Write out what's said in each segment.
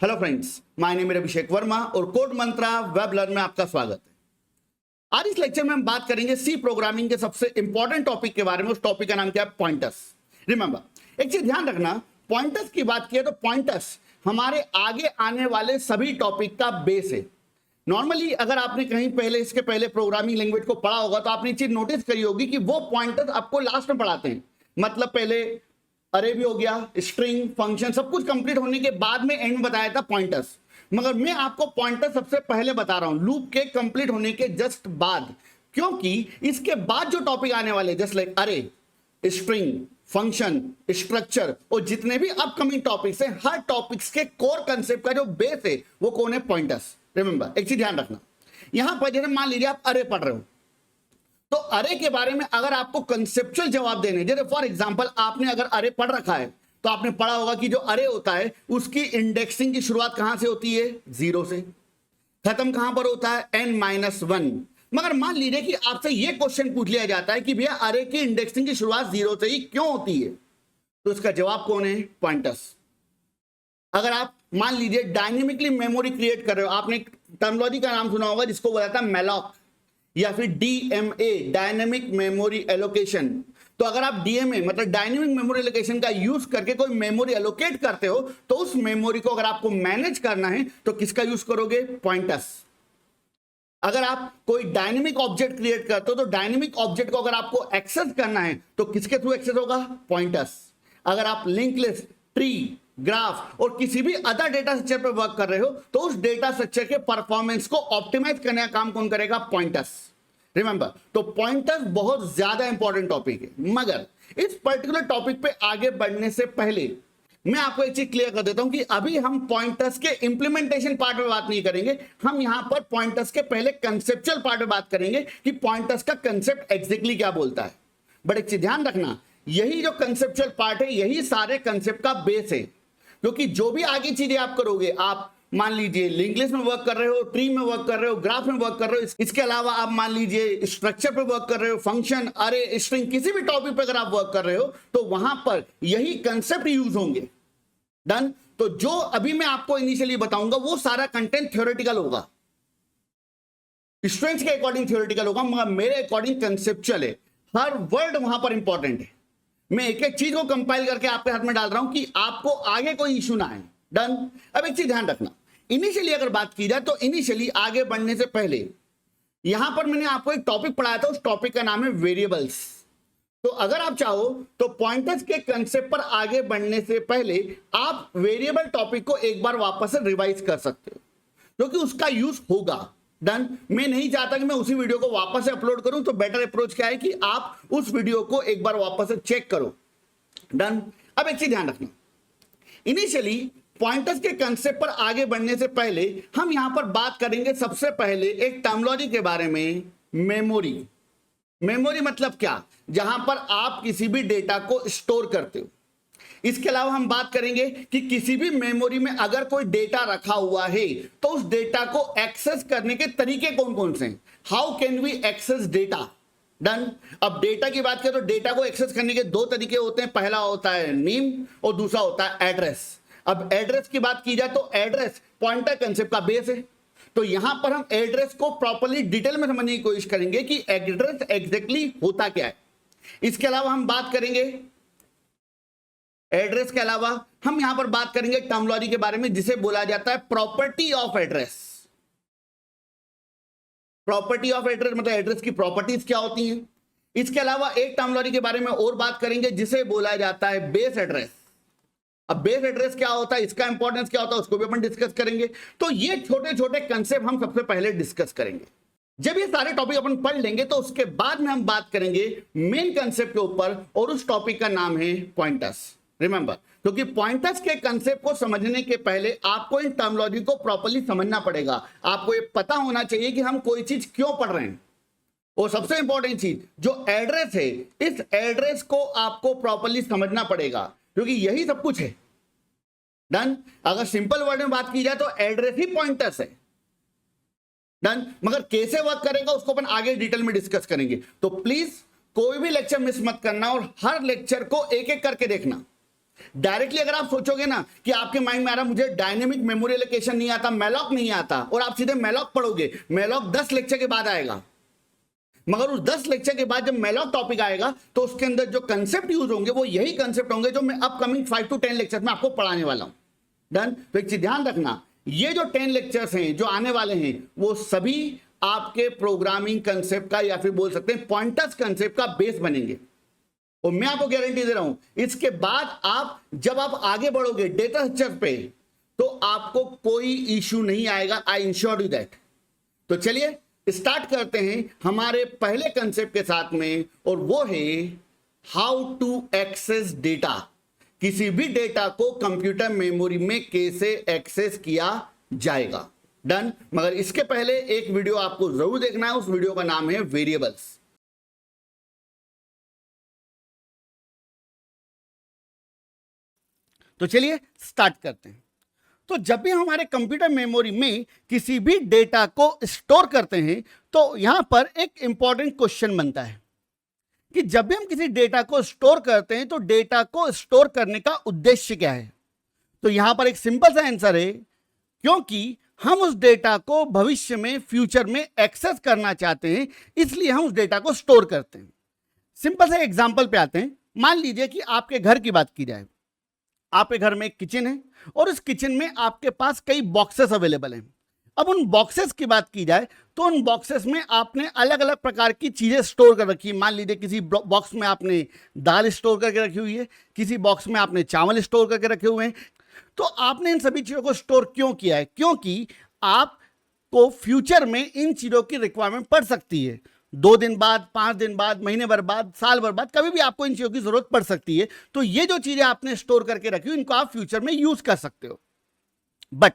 Hello friends, my name है अभिषेक वर्मा और code मंत्रा web learn में आपका स्वागत है। आज इस लेक्चर में हम बात करेंगे सी प्रोग्रामिंग के सबसे इंपॉर्टेंट टॉपिक के बारे में। उस टॉपिक का नाम क्या है? पॉइंटर्स। रिमेंबर, एक चीज ध्यान रखना, पॉइंटर्स की बात की तो पॉइंटर्स हमारे आगे आने वाले सभी टॉपिक का बेस है। नॉर्मली अगर आपने कहीं पहले इसके पहले प्रोग्रामिंग लैंग्वेज को पढ़ा होगा तो आपने एक चीज नोटिस करी होगी कि वो पॉइंटर्स आपको लास्ट में पढ़ाते हैं। मतलब पहले अरे भी हो गया, स्ट्रिंग, फंक्शन, सब कुछ कंप्लीट होने के बाद में एंड में बताया था पॉइंटर्स। मगर मैं आपको पॉइंटर सबसे पहले बता रहा हूं, लूप के कंप्लीट होने के जस्ट बाद, क्योंकि इसके बाद जो टॉपिक आने वाले जस्ट लाइक अरे, स्ट्रिंग, फंक्शन, स्ट्रक्चर और जितने भी अपकमिंग टॉपिक्स हैं, हर टॉपिक्स के कोर कंसेप्ट का जो बेस है वो कौन है? पॉइंटर्स। रिमेंबर, एक चीज ध्यान रखना, यहां पर जैसे मान लीजिए आप अरे पढ़ रहे हो तो अरे के बारे में अगर आपको कंसेप्चुअल जवाब देने, जैसे फॉर एग्जांपल आपने अगर अरे पढ़ रखा है तो आपने पढ़ा होगा कि जो अरे होता है उसकी इंडेक्सिंग की शुरुआत कहां से होती है? 0 से। खत्म कहां पर होता है? n-1। मगर मान लीजिए कि आपसे यह क्वेश्चन पूछ लिया जाता है कि भैया अरे की इंडेक्सिंग की शुरुआत 0 से ही क्यों होती है, तो इसका जवाब कौन है? पॉइंटर्स। अगर आप मान लीजिए डायनेमिकली मेमोरी क्रिएट कर रहे हो, आपने टर्मिनोलॉजी का नाम सुना होगा जिसको बोला था मेलॉक या फिर डीएमए, डायनेमिक मेमोरी एलोकेशन। तो अगर आप डीएमए मतलब डायनेमिक मेमोरी एलोकेशन का यूज करके कोई मेमोरी एलोकेट करते हो तो उस मेमोरी को अगर आपको मैनेज करना है तो किसका यूज करोगे? पॉइंटर्स। अगर आप कोई डायनेमिक ऑब्जेक्ट क्रिएट करते हो तो डायनेमिक ऑब्जेक्ट को अगर आपको एक्सेस करना है तो किसके थ्रू एक्सेस होगा? पॉइंटर्स। अगर आप लिंक लिस्ट, ट्री, ग्राफ और किसी भी अदर डेटा स्ट्रक्चर पर वर्क कर रहे हो तो उस डेटा स्ट्रक्चर के परफॉर्मेंस को ऑप्टिमाइज करने का काम कौन करेगा? पॉइंटर्स। रिमेंबर, तो पॉइंटर्स बहुत ज्यादा इंपॉर्टेंट टॉपिक है। मगर इस पर्टिकुलर टॉपिक पे आगे बढ़ने से पहले मैं आपको एक चीज क्लियर कर देता हूं कि अभी हम पॉइंटर्स के इंप्लीमेंटेशन पार्ट में बात नहीं करेंगे, हम यहां पर पॉइंटर्स के पहले कंसेप्चुअल पार्ट में बात करेंगे कि पॉइंटर्स का कंसेप्ट एग्जैक्टली क्या बोलता है। बट एक चीज ध्यान रखना, यही जो कंसेप्चुअल पार्ट है यही सारे कंसेप्ट का बेस है, क्योंकि जो भी आगे चीजें आप करोगे, आप मान लीजिए लिंक लिस्ट में वर्क कर रहे हो, ट्री में वर्क कर रहे हो, ग्राफ में वर्क कर रहे हो, इसके अलावा आप मान लीजिए स्ट्रक्चर पे वर्क कर रहे हो, फंक्शन, अरे, स्ट्रिंग, किसी भी टॉपिक पे अगर आप वर्क कर रहे हो तो वहां पर यही कंसेप्ट यूज होंगे। डन। तो जो अभी मैं आपको इनिशियली बताऊंगा वो सारा कंटेंट थ्योरेटिकल होगा, स्टूडेंट्स के अकॉर्डिंग थ्योरेटिकल होगा, मगर मेरे अकॉर्डिंग कंसेप्चुअल है। हर वर्ड वहां पर इंपॉर्टेंट है। मैं एक एक चीज को कंपाइल करके आपके हाथ में डाल रहा हूं कि आपको आगे कोई इश्यू ना आए। डन। अब एक चीज ध्यान रखना, इनिशियली अगर बात की जाए तो इनिशियली आगे बढ़ने से पहले यहां पर मैंने आपको एक टॉपिक पढ़ाया था, उस टॉपिक का नाम है वेरिएबल्स। तो अगर आप चाहो तो पॉइंटर्स के कंसेप्ट पर आगे बढ़ने से पहले आप वेरिएबल टॉपिक को एक बार वापस से रिवाइज कर सकते हो, क्योंकि उसका यूज होगा। डन। मैं नहीं चाहता कि मैं उसी वीडियो को वापस से अपलोड करूं, तो बेटर अप्रोच क्या है कि आप उस वीडियो को एक बार वापस से चेक करो। डन। अब एक चीज ध्यान रखना, इनिशियली पॉइंटर्स के कंसेप्ट पर आगे बढ़ने से पहले हम यहां पर बात करेंगे सबसे पहले एक टर्मिनोलॉजी के बारे में, मेमोरी। मेमोरी मतलब क्या? जहां पर आप किसी भी डेटा को स्टोर करते हो। इसके अलावा हम बात करेंगे कि किसी भी मेमोरी में अगर कोई डेटा रखा हुआ है तो उस डेटा को एक्सेस करने के तरीके कौन कौन से हैं? How can we access data? Done. अब डेटा की बात करें तो डेटा को एक्सेस करने के दो तरीके होते हैं, पहला होता है नेम और दूसरा होता है एड्रेस। अब एड्रेस की बात की जाए तो एड्रेस पॉइंटर कंसेप्ट का बेस है, तो यहां पर हम एड्रेस को प्रॉपर्ली डिटेल में समझने की कोशिश करेंगे कि एड्रेस एग्जैक्टली होता क्या है। इसके अलावा हम बात करेंगे एड्रेस के अलावा हम यहां पर बात करेंगे टर्मिनोलॉजी के बारे में जिसे बोला जाता है property of address. Property of address मतलब एड्रेस की प्रॉपर्टीज क्या होती हैं। इसके अलावा एक टर्मिनोलॉजी के बारे में और बात करेंगे जिसे बोला जाता है बेस एड्रेस। अब बेस एड्रेस क्या होता है, इसका इंपॉर्टेंस क्या होता है, उसको भी अपन डिस्कस करेंगे। तो ये छोटे छोटे कंसेप्ट हम सबसे पहले डिस्कस करेंगे। जब ये सारे टॉपिक अपन पढ़ लेंगे तो उसके बाद में हम बात करेंगे मेन कंसेप्ट के ऊपर, और उस टॉपिक का नाम है पॉइंटर्स। रिमेंबर, क्योंकि पॉइंटर्स के कंसेप्ट को समझने के पहले आपको इन टर्मिनोलॉजी को प्रॉपर्ली समझना पड़ेगा। आपको ये पता होना चाहिए कि हम कोई चीज क्यों पढ़ रहे हैं, और सबसे इंपॉर्टेंट चीज जो एड्रेस है, इस एड्रेस को आपको प्रॉपर्ली समझना पड़ेगा, क्योंकि यही सब कुछ है। डन। अगर सिंपल वर्ड में बात की जाए तो एड्रेस ही पॉइंटर्स है। डन। मगर कैसे वर्क करेगा उसको अपन आगे डिटेल में डिस्कस करेंगे। तो प्लीज कोई भी लेक्चर मिस मत करना और हर लेक्चर को एक एक करके देखना। डायरेक्टली अगर आप सोचोगे ना कि आपके माइंड में आ रहा मुझे डायनेमिक मेमोरी एलोकेशन नहीं आता, मैलॉक नहीं आता, और आप सीधे मैलॉक पढ़ोगे, मैलॉक 10 लेक्चर के बाद आएगा, मगर उस 10 लेक्चर के बाद जब मैलॉक टॉपिक आएगा तो उसके अंदर जो कंसेप्ट यूज होंगे वो यही कंसेप्ट होंगे जो मैं अपकमिंग 5 to 10 लेक्चर में आपको पढ़ाने वाला हूं। डन। तो एक चीज ध्यान रखना, ये जो 10 लेक्चर्स हैं जो आने वाले हैं वो सभी आपके प्रोग्रामिंग कंसेप्ट का या फिर बोल सकते हैं पॉइंटर्स कंसेप्ट का बेस बनेंगे, और मैं आपको गारंटी दे रहा हूं इसके बाद आप जब आप आगे बढ़ोगे डेटा स्ट्रक्चर पे तो आपको कोई इश्यू नहीं आएगा, आई इंश्योर यू दैट। तो चलिए स्टार्ट करते हैं हमारे पहले कंसेप्ट के साथ में, और वो है हाउ टू एक्सेस डेटा। किसी भी डेटा को कंप्यूटर मेमोरी में कैसे एक्सेस किया जाएगा। डन। मगर इसके पहले एक वीडियो आपको जरूर देखना है, उस वीडियो का नाम है वेरिएबल्स। तो चलिए स्टार्ट करते हैं। तो जब भी हमारे कंप्यूटर मेमोरी में किसी भी डेटा को स्टोर करते हैं तो यहां पर एक इंपॉर्टेंट क्वेश्चन बनता है कि जब भी हम किसी डेटा को स्टोर करते हैं तो डेटा को स्टोर करने का उद्देश्य क्या है। तो यहां पर एक सिंपल सा आंसर है, क्योंकि हम उस डेटा को भविष्य में फ्यूचर में एक्सेस करना चाहते हैं, इसलिए हम उस डेटा को स्टोर करते हैं। सिंपल से एग्जांपल पे आते हैं। मान लीजिए कि आपके घर की बात की जाए, आपके घर में एक किचन है और उस किचन में आपके पास कई बॉक्सेस अवेलेबल हैं। अब उन बॉक्सेस की बात की जाए तो उन बॉक्सेस में आपने अलग अलग प्रकार की चीजें स्टोर कर रखी है। मान लीजिए किसी बॉक्स में आपने दाल स्टोर करके रखी हुई है, किसी बॉक्स में आपने चावल स्टोर करके रखे हुए हैं। तो आपने इन सभी चीजों को स्टोर क्यों किया है? क्योंकि आपको फ्यूचर में इन चीजों की रिक्वायरमेंट पड़ सकती है। 2 दिन बाद, 5 दिन बाद, महीने भर बाद, साल भर बाद, कभी भी आपको इन चीजों की जरूरत पड़ सकती है। तो ये जो चीजें आपने स्टोर करके रखी हो इनको आप फ्यूचर में यूज कर सकते हो। बट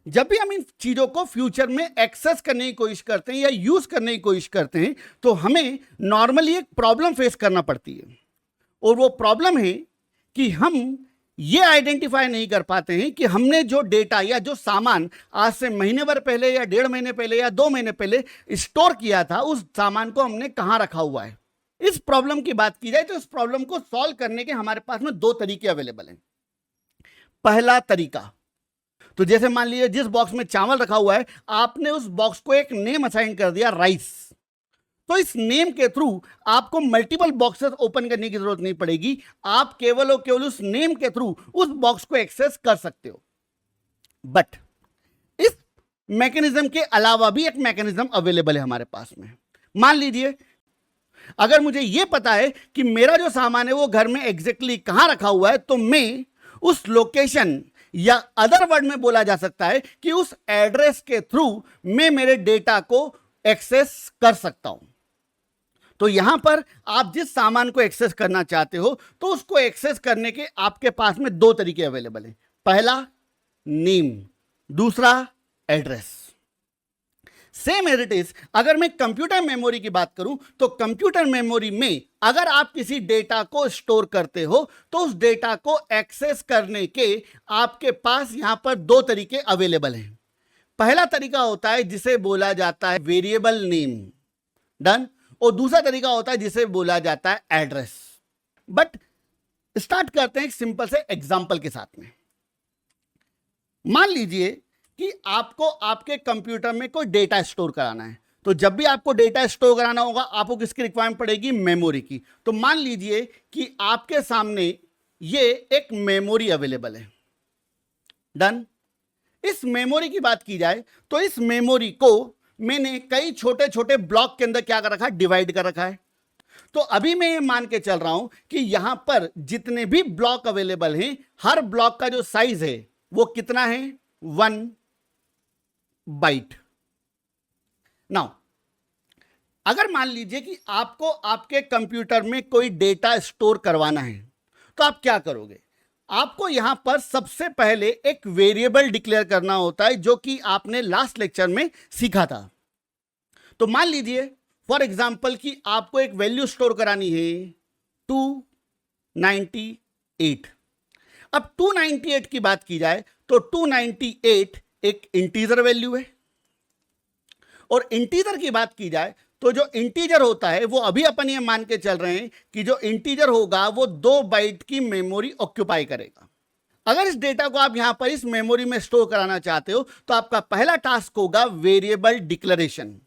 जब भी हम इन चीजों को फ्यूचर में एक्सेस करने की कोशिश करते हैं या यूज करने की कोशिश करते हैं तो हमें नॉर्मली एक प्रॉब्लम फेस करना पड़ती है, और वो प्रॉब्लम है कि हम ये आइडेंटिफाई नहीं कर पाते हैं कि हमने जो डेटा या जो सामान आज से महीने भर पहले या 1.5 महीने पहले या 2 महीने पहले स्टोर किया था उस सामान को हमने कहां रखा हुआ है। इस प्रॉब्लम की बात की जाए तो इस प्रॉब्लम को सॉल्व करने के हमारे पास में 2 तरीके अवेलेबल हैं। पहला तरीका, तो जैसे मान लीजिए जिस बॉक्स में चावल रखा हुआ है आपने उस बॉक्स को एक नेम असाइन कर दिया राइस, तो इस नेम के थ्रू आपको मल्टीपल बॉक्सेस ओपन करने की जरूरत नहीं पड़ेगी। आप केवल और केवल उस नेम के थ्रू उस बॉक्स को एक्सेस कर सकते हो। बट इस मैकेनिज्म के अलावा भी एक मैकेनिज्म अवेलेबल है हमारे पास में। मान लीजिए अगर मुझे यह पता है कि मेरा जो सामान है वो घर में एग्जैक्टली कहां रखा हुआ है, तो मैं उस लोकेशन या अदर वर्ड में बोला जा सकता है कि उस एड्रेस के थ्रू मैं मेरे डेटा को एक्सेस कर सकता हूं। तो यहां पर आप जिस सामान को एक्सेस करना चाहते हो तो उसको एक्सेस करने के आपके पास में 2 तरीके अवेलेबल हैं। पहला नेम, दूसरा address. Same as it is अगर मैं कंप्यूटर मेमोरी की बात करूं तो कंप्यूटर मेमोरी में अगर आप किसी डेटा को स्टोर करते हो तो उस डेटा को एक्सेस करने के आपके पास यहां पर 2 तरीके अवेलेबल हैं। पहला तरीका होता है जिसे बोला जाता है वेरिएबल नेम, डन, और दूसरा तरीका होता है जिसे बोला जाता है एड्रेस। बट स्टार्ट करते हैं एक सिंपल से एग्जांपल के साथ में। मान लीजिए कि आपको आपके कंप्यूटर में कोई डेटा स्टोर कराना है, तो जब भी आपको डेटा स्टोर कराना होगा आपको किसकी रिक्वायरमेंट पड़ेगी? मेमोरी की। तो मान लीजिए कि आपके सामने ये एक मेमोरी अवेलेबल है, डन। इस मेमोरी की बात की जाए तो इस मेमोरी को मैंने कई छोटे छोटे ब्लॉक के अंदर क्या कर रखा है? डिवाइड कर रखा है। तो अभी मैं ये मान के चल रहा हूं कि यहां पर जितने भी ब्लॉक अवेलेबल हैं हर ब्लॉक का जो साइज है वो कितना है? 1 बाइट। नाउ अगर मान लीजिए कि आपको आपके कंप्यूटर में कोई डेटा स्टोर करवाना है तो आप क्या करोगे? आपको यहां पर सबसे पहले एक वेरिएबल डिक्लेयर करना होता है जो कि आपने लास्ट लेक्चर में सीखा था। तो मान लीजिए फॉर एग्जांपल कि आपको एक वैल्यू स्टोर करानी है 298। अब 298 की बात की जाए तो 298 एक इंटीजर वैल्यू है, और इंटीजर की बात की जाए तो जो इंटीजर होता है वो अभी अपन ये मान के चल रहे हैं कि जो इंटीजर होगा वो 2 बाइट की मेमोरी ऑक्यूपाई करेगा। अगर इस डेटा को आप यहां पर इस मेमोरी में स्टोर कराना चाहते हो तो आपका पहला टास्क होगा वेरिएबल डिक्लेरेशन।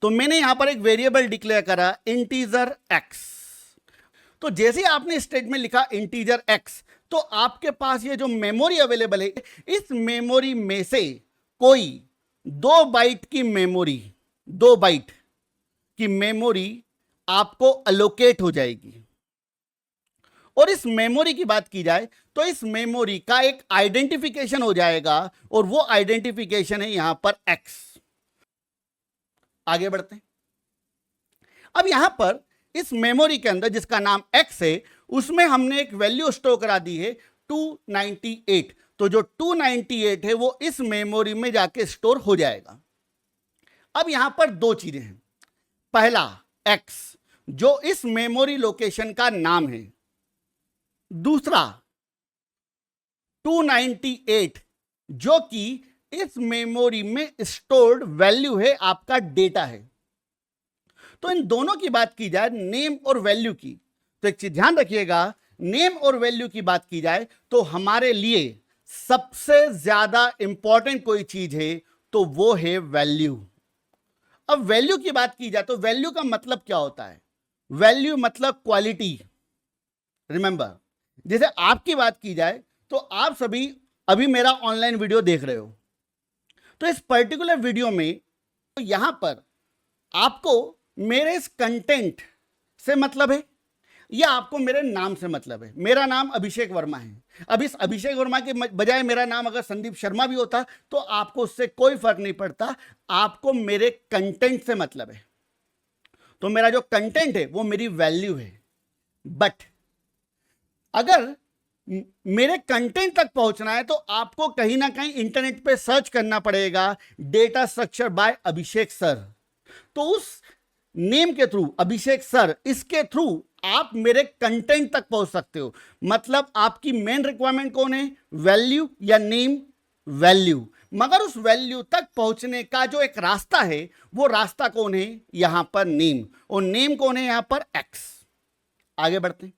तो मैंने यहां पर एक वेरिएबल डिक्लेयर करा इंटीजर एक्स। तो जैसे आपने स्टेटमेंट लिखा इंटीजर एक्स, तो आपके पास ये जो मेमोरी अवेलेबल है, इस मेमोरी में से कोई 2 बाइट की मेमोरी, 2 बाइट की मेमोरी आपको अलोकेट हो जाएगी। और इस मेमोरी की बात की जाए तो इस मेमोरी का एक आइडेंटिफिकेशन हो जाएगा और वो आइडेंटिफिकेशन है यहां पर एक्स। आगे बढ़ते हैं। अब यहां पर इस मेमोरी के अंदर जिसका नाम एक्स है, उसमें हमने एक वैल्यू स्टोर करा दी है 298। तो जो 298 है वो इस मेमोरी में जाके स्टोर हो जाएगा। अब यहां पर 2 चीजें हैं। पहला एक्स जो इस मेमोरी लोकेशन का नाम है, दूसरा 298 जो कि इस मेमोरी में स्टोर्ड वैल्यू है, आपका डेटा है। तो इन दोनों की बात की जाए, नेम और वैल्यू की, तो एक चीज ध्यान रखिएगा, नेम और वैल्यू की बात की जाए तो हमारे लिए सबसे ज्यादा इंपॉर्टेंट कोई चीज है तो वो है वैल्यू। अब वैल्यू की बात की जाए तो वैल्यू का मतलब क्या होता है? वैल्यू मतलब क्वालिटी। रिमेंबर, जैसे आपकी बात की जाए तो आप सभी अभी मेरा ऑनलाइन वीडियो देख रहे हो, तो इस पर्टिकुलर वीडियो में तो यहां पर आपको मेरे इस कंटेंट से मतलब है या आपको मेरे नाम से मतलब है? मेरा नाम अभिषेक वर्मा है। अब इस अभिषेक वर्मा के बजाय मेरा नाम अगर संदीप शर्मा भी होता तो आपको उससे कोई फर्क नहीं पड़ता, आपको मेरे कंटेंट से मतलब है। तो मेरा जो कंटेंट है वो मेरी वैल्यू है। बट अगर मेरे कंटेंट तक पहुंचना है तो आपको कहीं ना कहीं इंटरनेट पे सर्च करना पड़ेगा, डेटा स्ट्रक्चर बाय अभिषेक सर। तो उस नेम के थ्रू, अभिषेक सर, इसके थ्रू आप मेरे कंटेंट तक पहुंच सकते हो। मतलब आपकी मेन रिक्वायरमेंट कौन है? वैल्यू या नेम? वैल्यू। मगर उस वैल्यू तक पहुंचने का जो एक रास्ता है वो रास्ता कौन है? यहां पर नेम। और नेम कौन है? यहां पर एक्स। आगे बढ़ते हैं।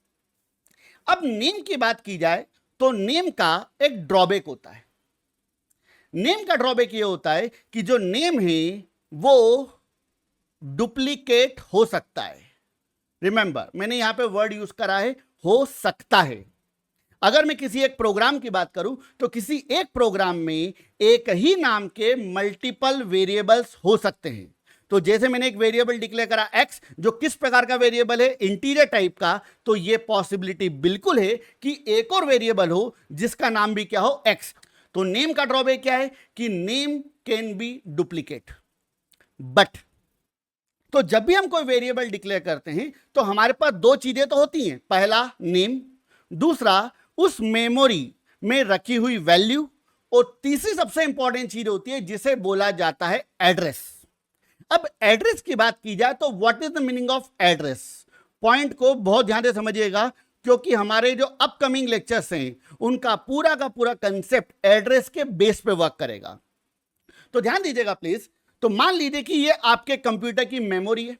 अब नेम की बात की जाए तो नेम का एक ड्रॉबैक होता है। नेम का ड्रॉबैक ये होता है कि जो नेम है वो डुप्लीकेट हो सकता है। रिमेंबर, मैंने यहां पे वर्ड यूज करा है हो सकता है। अगर मैं किसी एक प्रोग्राम की बात करूं तो किसी एक प्रोग्राम में एक ही नाम के मल्टीपल वेरिएबल्स हो सकते हैं। तो जैसे मैंने एक वेरिएबल डिक्लेयर करा एक्स, जो किस प्रकार का वेरिएबल है? इंटीजर टाइप का। तो यह पॉसिबिलिटी बिल्कुल है कि एक और वेरिएबल हो जिसका नाम भी क्या हो? एक्स। तो नेम का ड्रॉबैक क्या है कि name can be duplicate. But तो जब भी हम कोई वेरिएबल डिक्लेयर करते हैं तो हमारे पास 2 चीजें तो होती हैं। पहला नेम, दूसरा उस मेमोरी में रखी हुई वैल्यू, और तीसरी सबसे इंपॉर्टेंट चीज होती है जिसे बोला जाता है एड्रेस। अब एड्रेस की बात की जाए तो what is the meaning of address? Point को बहुत ध्यान से समझिएगा, क्योंकि हमारे जो अपकमिंग लेक्चर्स हैं उनका पूरा का पूरा कंसेप्ट एड्रेस के बेस पे वर्क करेगा। तो ध्यान दीजिएगा प्लीज। तो मान लीजिए कि ये आपके कंप्यूटर की मेमोरी है,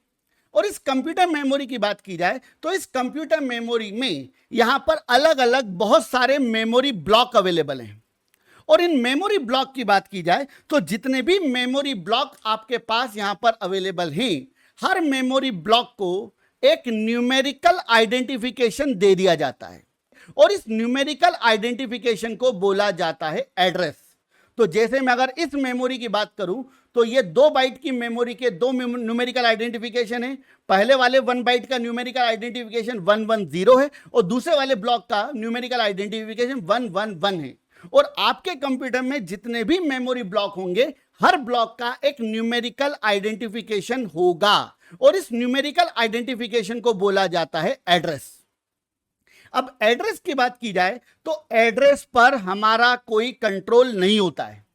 और इस कंप्यूटर मेमोरी की बात की जाए तो इस कंप्यूटर मेमोरी में यहां पर अलग अलग बहुत सारे मेमोरी ब्लॉक अवेलेबल हैं। और इन मेमोरी ब्लॉक की बात की जाए तो जितने भी मेमोरी ब्लॉक आपके पास यहां पर अवेलेबल हैं, हर मेमोरी ब्लॉक को एक न्यूमेरिकल आइडेंटिफिकेशन दे दिया जाता है, और इस न्यूमेरिकल आइडेंटिफिकेशन को बोला जाता है एड्रेस। तो जैसे मैं अगर इस मेमोरी की बात करूं तो ये 2 बाइट की मेमोरी के 2 न्यूमेरिकल आइडेंटिफिकेशन है। पहले वाले 1 बाइट का न्यूमेरिकल आइडेंटिफिकेशन 110 है, और दूसरे वाले ब्लॉक का न्यूमेरिकल आइडेंटिफिकेशन 111 है। और आपके कंप्यूटर में जितने भी मेमोरी ब्लॉक होंगे, हर ब्लॉक का एक न्यूमेरिकल आइडेंटिफिकेशन होगा, और इस न्यूमेरिकल आइडेंटिफिकेशन को बोला जाता है एड्रेस। अब एड्रेस की बात की जाए तो एड्रेस पर हमारा कोई कंट्रोल नहीं होता है।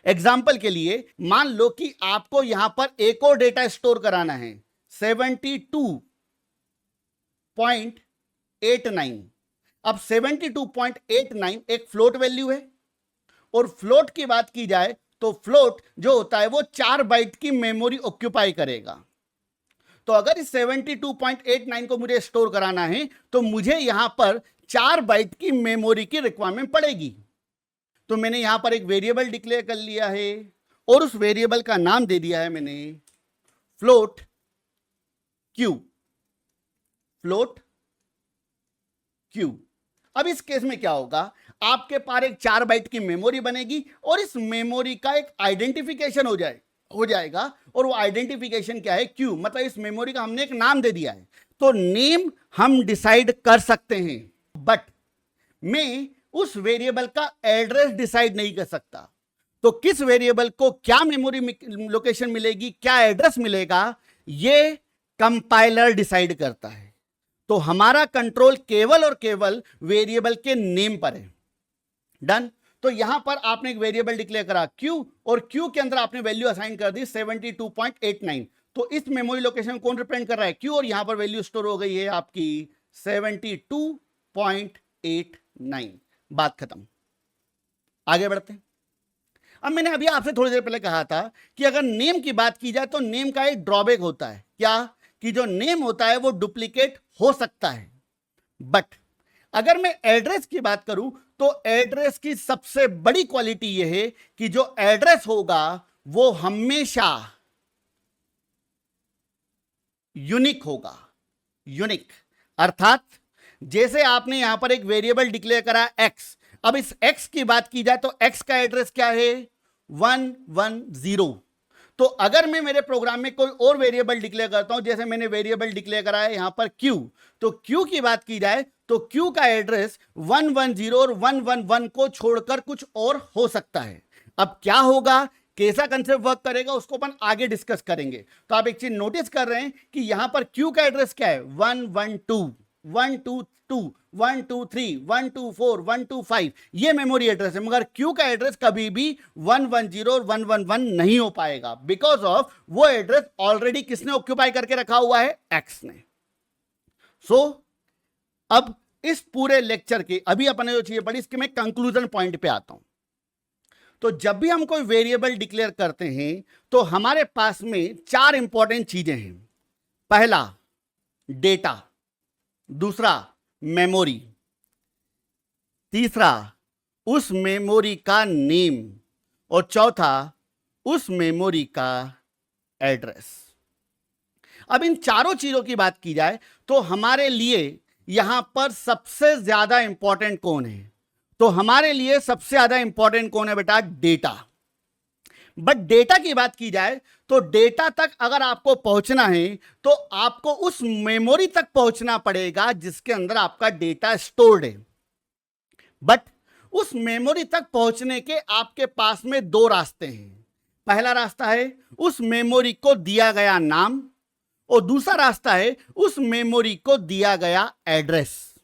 एग्जाम्पल के लिए मान लो कि आपको यहां पर एक और डेटा स्टोर कराना है 72.89। अब 72.89 एक फ्लोट वैल्यू है, और फ्लोट की बात की जाए तो फ्लोट जो होता है वो 4 बाइट की मेमोरी ऑक्यूपाई करेगा। तो अगर इस 72.89 को मुझे स्टोर कराना है तो मुझे यहां पर 4 बाइट की मेमोरी की रिक्वायरमेंट पड़ेगी। तो मैंने यहां पर एक वेरिएबल डिक्लेयर कर लिया है और उस वेरिएबल का नाम दे दिया है मैंने फ्लोट क्यू। Float Q. अब इस केस में क्या होगा, आपके पास एक 4 बाइट की मेमोरी बनेगी और इस मेमोरी का एक आइडेंटिफिकेशन हो जाएगा और वो आइडेंटिफिकेशन क्या है, क्यू। मतलब इस मेमोरी का हमने एक नाम दे दिया है। तो नेम हम डिसाइड कर सकते हैं, बट मैं उस वेरिएबल का एड्रेस डिसाइड नहीं कर सकता। तो किस वेरिएबल को क्या मेमोरी लोकेशन मिलेगी, क्या एड्रेस मिलेगा, ये कंपाइलर डिसाइड करता है। तो हमारा कंट्रोल केवल और केवल वेरिएबल के नेम पर है। डन। तो यहां पर आपने एक वेरिएबल डिक्लेयर करा क्यू और क्यू के अंदर आपने वैल्यू असाइन कर दी 72.89। तो इस मेमोरी लोकेशन कौन रिप्रेजेंट कर रहा है, क्यू, और यहां पर वैल्यू स्टोर हो गई है आपकी 72.89। बात खत्म। आगे बढ़ते हैं। अब मैंने अभी आपसे थोड़ी देर पहले कहा था कि अगर नेम की बात की जाए तो नेम का एक ड्रॉबैक होता है, क्या कि जो नेम होता है वो डुप्लीकेट हो सकता है। बट अगर मैं एड्रेस की बात करूं तो एड्रेस की सबसे बड़ी क्वालिटी यह है कि जो एड्रेस होगा वो हमेशा यूनिक होगा। यूनिक अर्थात जैसे आपने यहां पर एक वेरिएबल डिक्लेयर करा एक्स, अब इस एक्स की बात की जाए तो एक्स का एड्रेस क्या है, 110। तो अगर मैं मेरे प्रोग्राम में कोई और वेरिएबल डिक्लेयर करता हूं, जैसे मैंने वेरिएबल डिक्लेयर करा है यहां पर क्यू, तो क्यू की बात की जाए तो क्यू का एड्रेस 110 और 111 को छोड़कर कुछ और हो सकता है। अब क्या होगा, कैसा कंसेप्ट वर्क करेगा, उसको अपन आगे डिस्कस करेंगे। तो आप एक चीज नोटिस कर रहे हैं कि यहां पर क्यू का एड्रेस क्या है, 112, 122, 123, 124, 125, ये मेमोरी एड्रेस है। मगर क्यू का एड्रेस कभी भी 110 और 111 नहीं हो पाएगा, बिकॉज ऑफ वो एड्रेस ऑलरेडी किसने ऑक्यूपाई करके रखा हुआ है, एक्स ने। सो अब इस पूरे लेक्चर के अभी अपने जो चीजें पढ़ी, इसके मैं कंक्लूजन पॉइंट पे आता हूं। तो जब भी हम कोई वेरिएबल डिक्लेयर करते हैं तो हमारे पास में 4 इंपॉर्टेंट चीजें हैं। पहला डेटा, दूसरा मेमोरी, तीसरा उस मेमोरी का नेम, और चौथा उस मेमोरी का एड्रेस। अब इन चारों चीजों की बात की जाए तो हमारे लिए यहां पर सबसे ज्यादा इंपॉर्टेंट कौन है, तो हमारे लिए सबसे ज्यादा इंपॉर्टेंट कौन है बेटा, डेटा। बट डेटा की बात की जाए तो डेटा तक अगर आपको पहुंचना है तो आपको उस मेमोरी तक पहुंचना पड़ेगा जिसके अंदर आपका डेटा स्टोर्ड है। बट उस मेमोरी तक पहुंचने के आपके पास में 2 रास्ते हैं। पहला रास्ता है उस मेमोरी को दिया गया नाम, और दूसरा रास्ता है उस मेमोरी को दिया गया एड्रेस।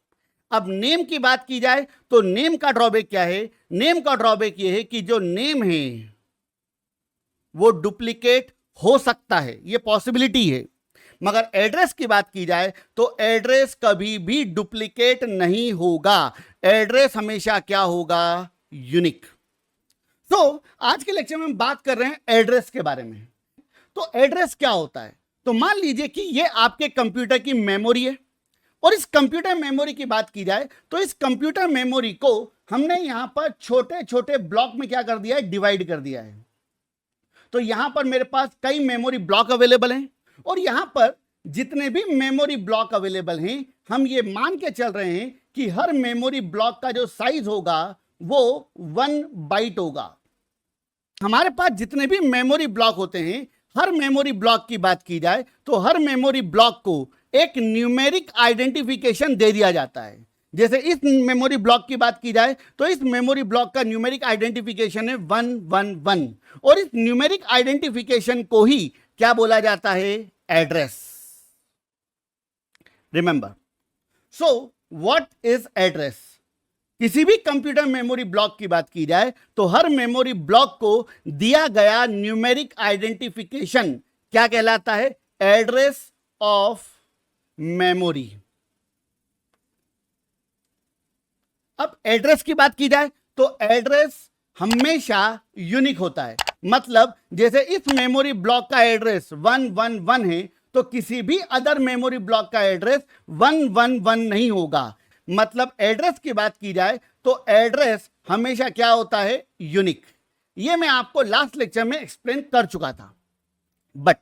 अब नेम की बात की जाए तो नेम का ड्रॉबैक क्या है, नेम का ड्रॉबैक यह है कि जो नेम है वो डुप्लीकेट हो सकता है, ये पॉसिबिलिटी है। मगर एड्रेस की बात की जाए तो एड्रेस कभी भी डुप्लीकेट नहीं होगा, एड्रेस हमेशा क्या होगा, यूनिक। तो आज के लेक्चर में हम बात कर रहे हैं एड्रेस के बारे में। तो एड्रेस क्या होता है, तो मान लीजिए कि ये आपके कंप्यूटर की मेमोरी है, और इस कंप्यूटर मेमोरी की बात की जाए तो इस कंप्यूटर मेमोरी को हमने यहां पर छोटे छोटे ब्लॉक में क्या कर दिया है, डिवाइड कर दिया है। तो यहां पर मेरे पास कई मेमोरी ब्लॉक अवेलेबल हैं, और यहां पर जितने भी मेमोरी ब्लॉक अवेलेबल हैं हम ये मान के चल रहे हैं कि हर मेमोरी ब्लॉक का जो साइज होगा वो 1 बाइट होगा। हमारे पास जितने भी मेमोरी ब्लॉक होते हैं, हर मेमोरी ब्लॉक की बात की जाए तो हर मेमोरी ब्लॉक को एक न्यूमेरिक आइडेंटिफिकेशन दे दिया जाता है। जैसे इस मेमोरी ब्लॉक की बात की जाए तो इस मेमोरी ब्लॉक का न्यूमेरिक आइडेंटिफिकेशन है 111, और इस न्यूमेरिक आइडेंटिफिकेशन को ही क्या बोला जाता है, address. Remember, so what is address. किसी भी कंप्यूटर मेमोरी ब्लॉक की बात की जाए तो हर मेमोरी ब्लॉक को दिया गया न्यूमेरिक आइडेंटिफिकेशन क्या कहलाता है, एड्रेस ऑफ मेमोरी। अब एड्रेस की बात की जाए तो एड्रेस हमेशा यूनिक होता है। मतलब जैसे इस मेमोरी ब्लॉक का एड्रेस 111 है तो किसी भी अदर मेमोरी ब्लॉक का एड्रेस 111 नहीं होगा। मतलब एड्रेस की बात की जाए तो एड्रेस हमेशा क्या होता है, यूनिक। ये मैं आपको लास्ट लेक्चर में एक्सप्लेन कर चुका था। बट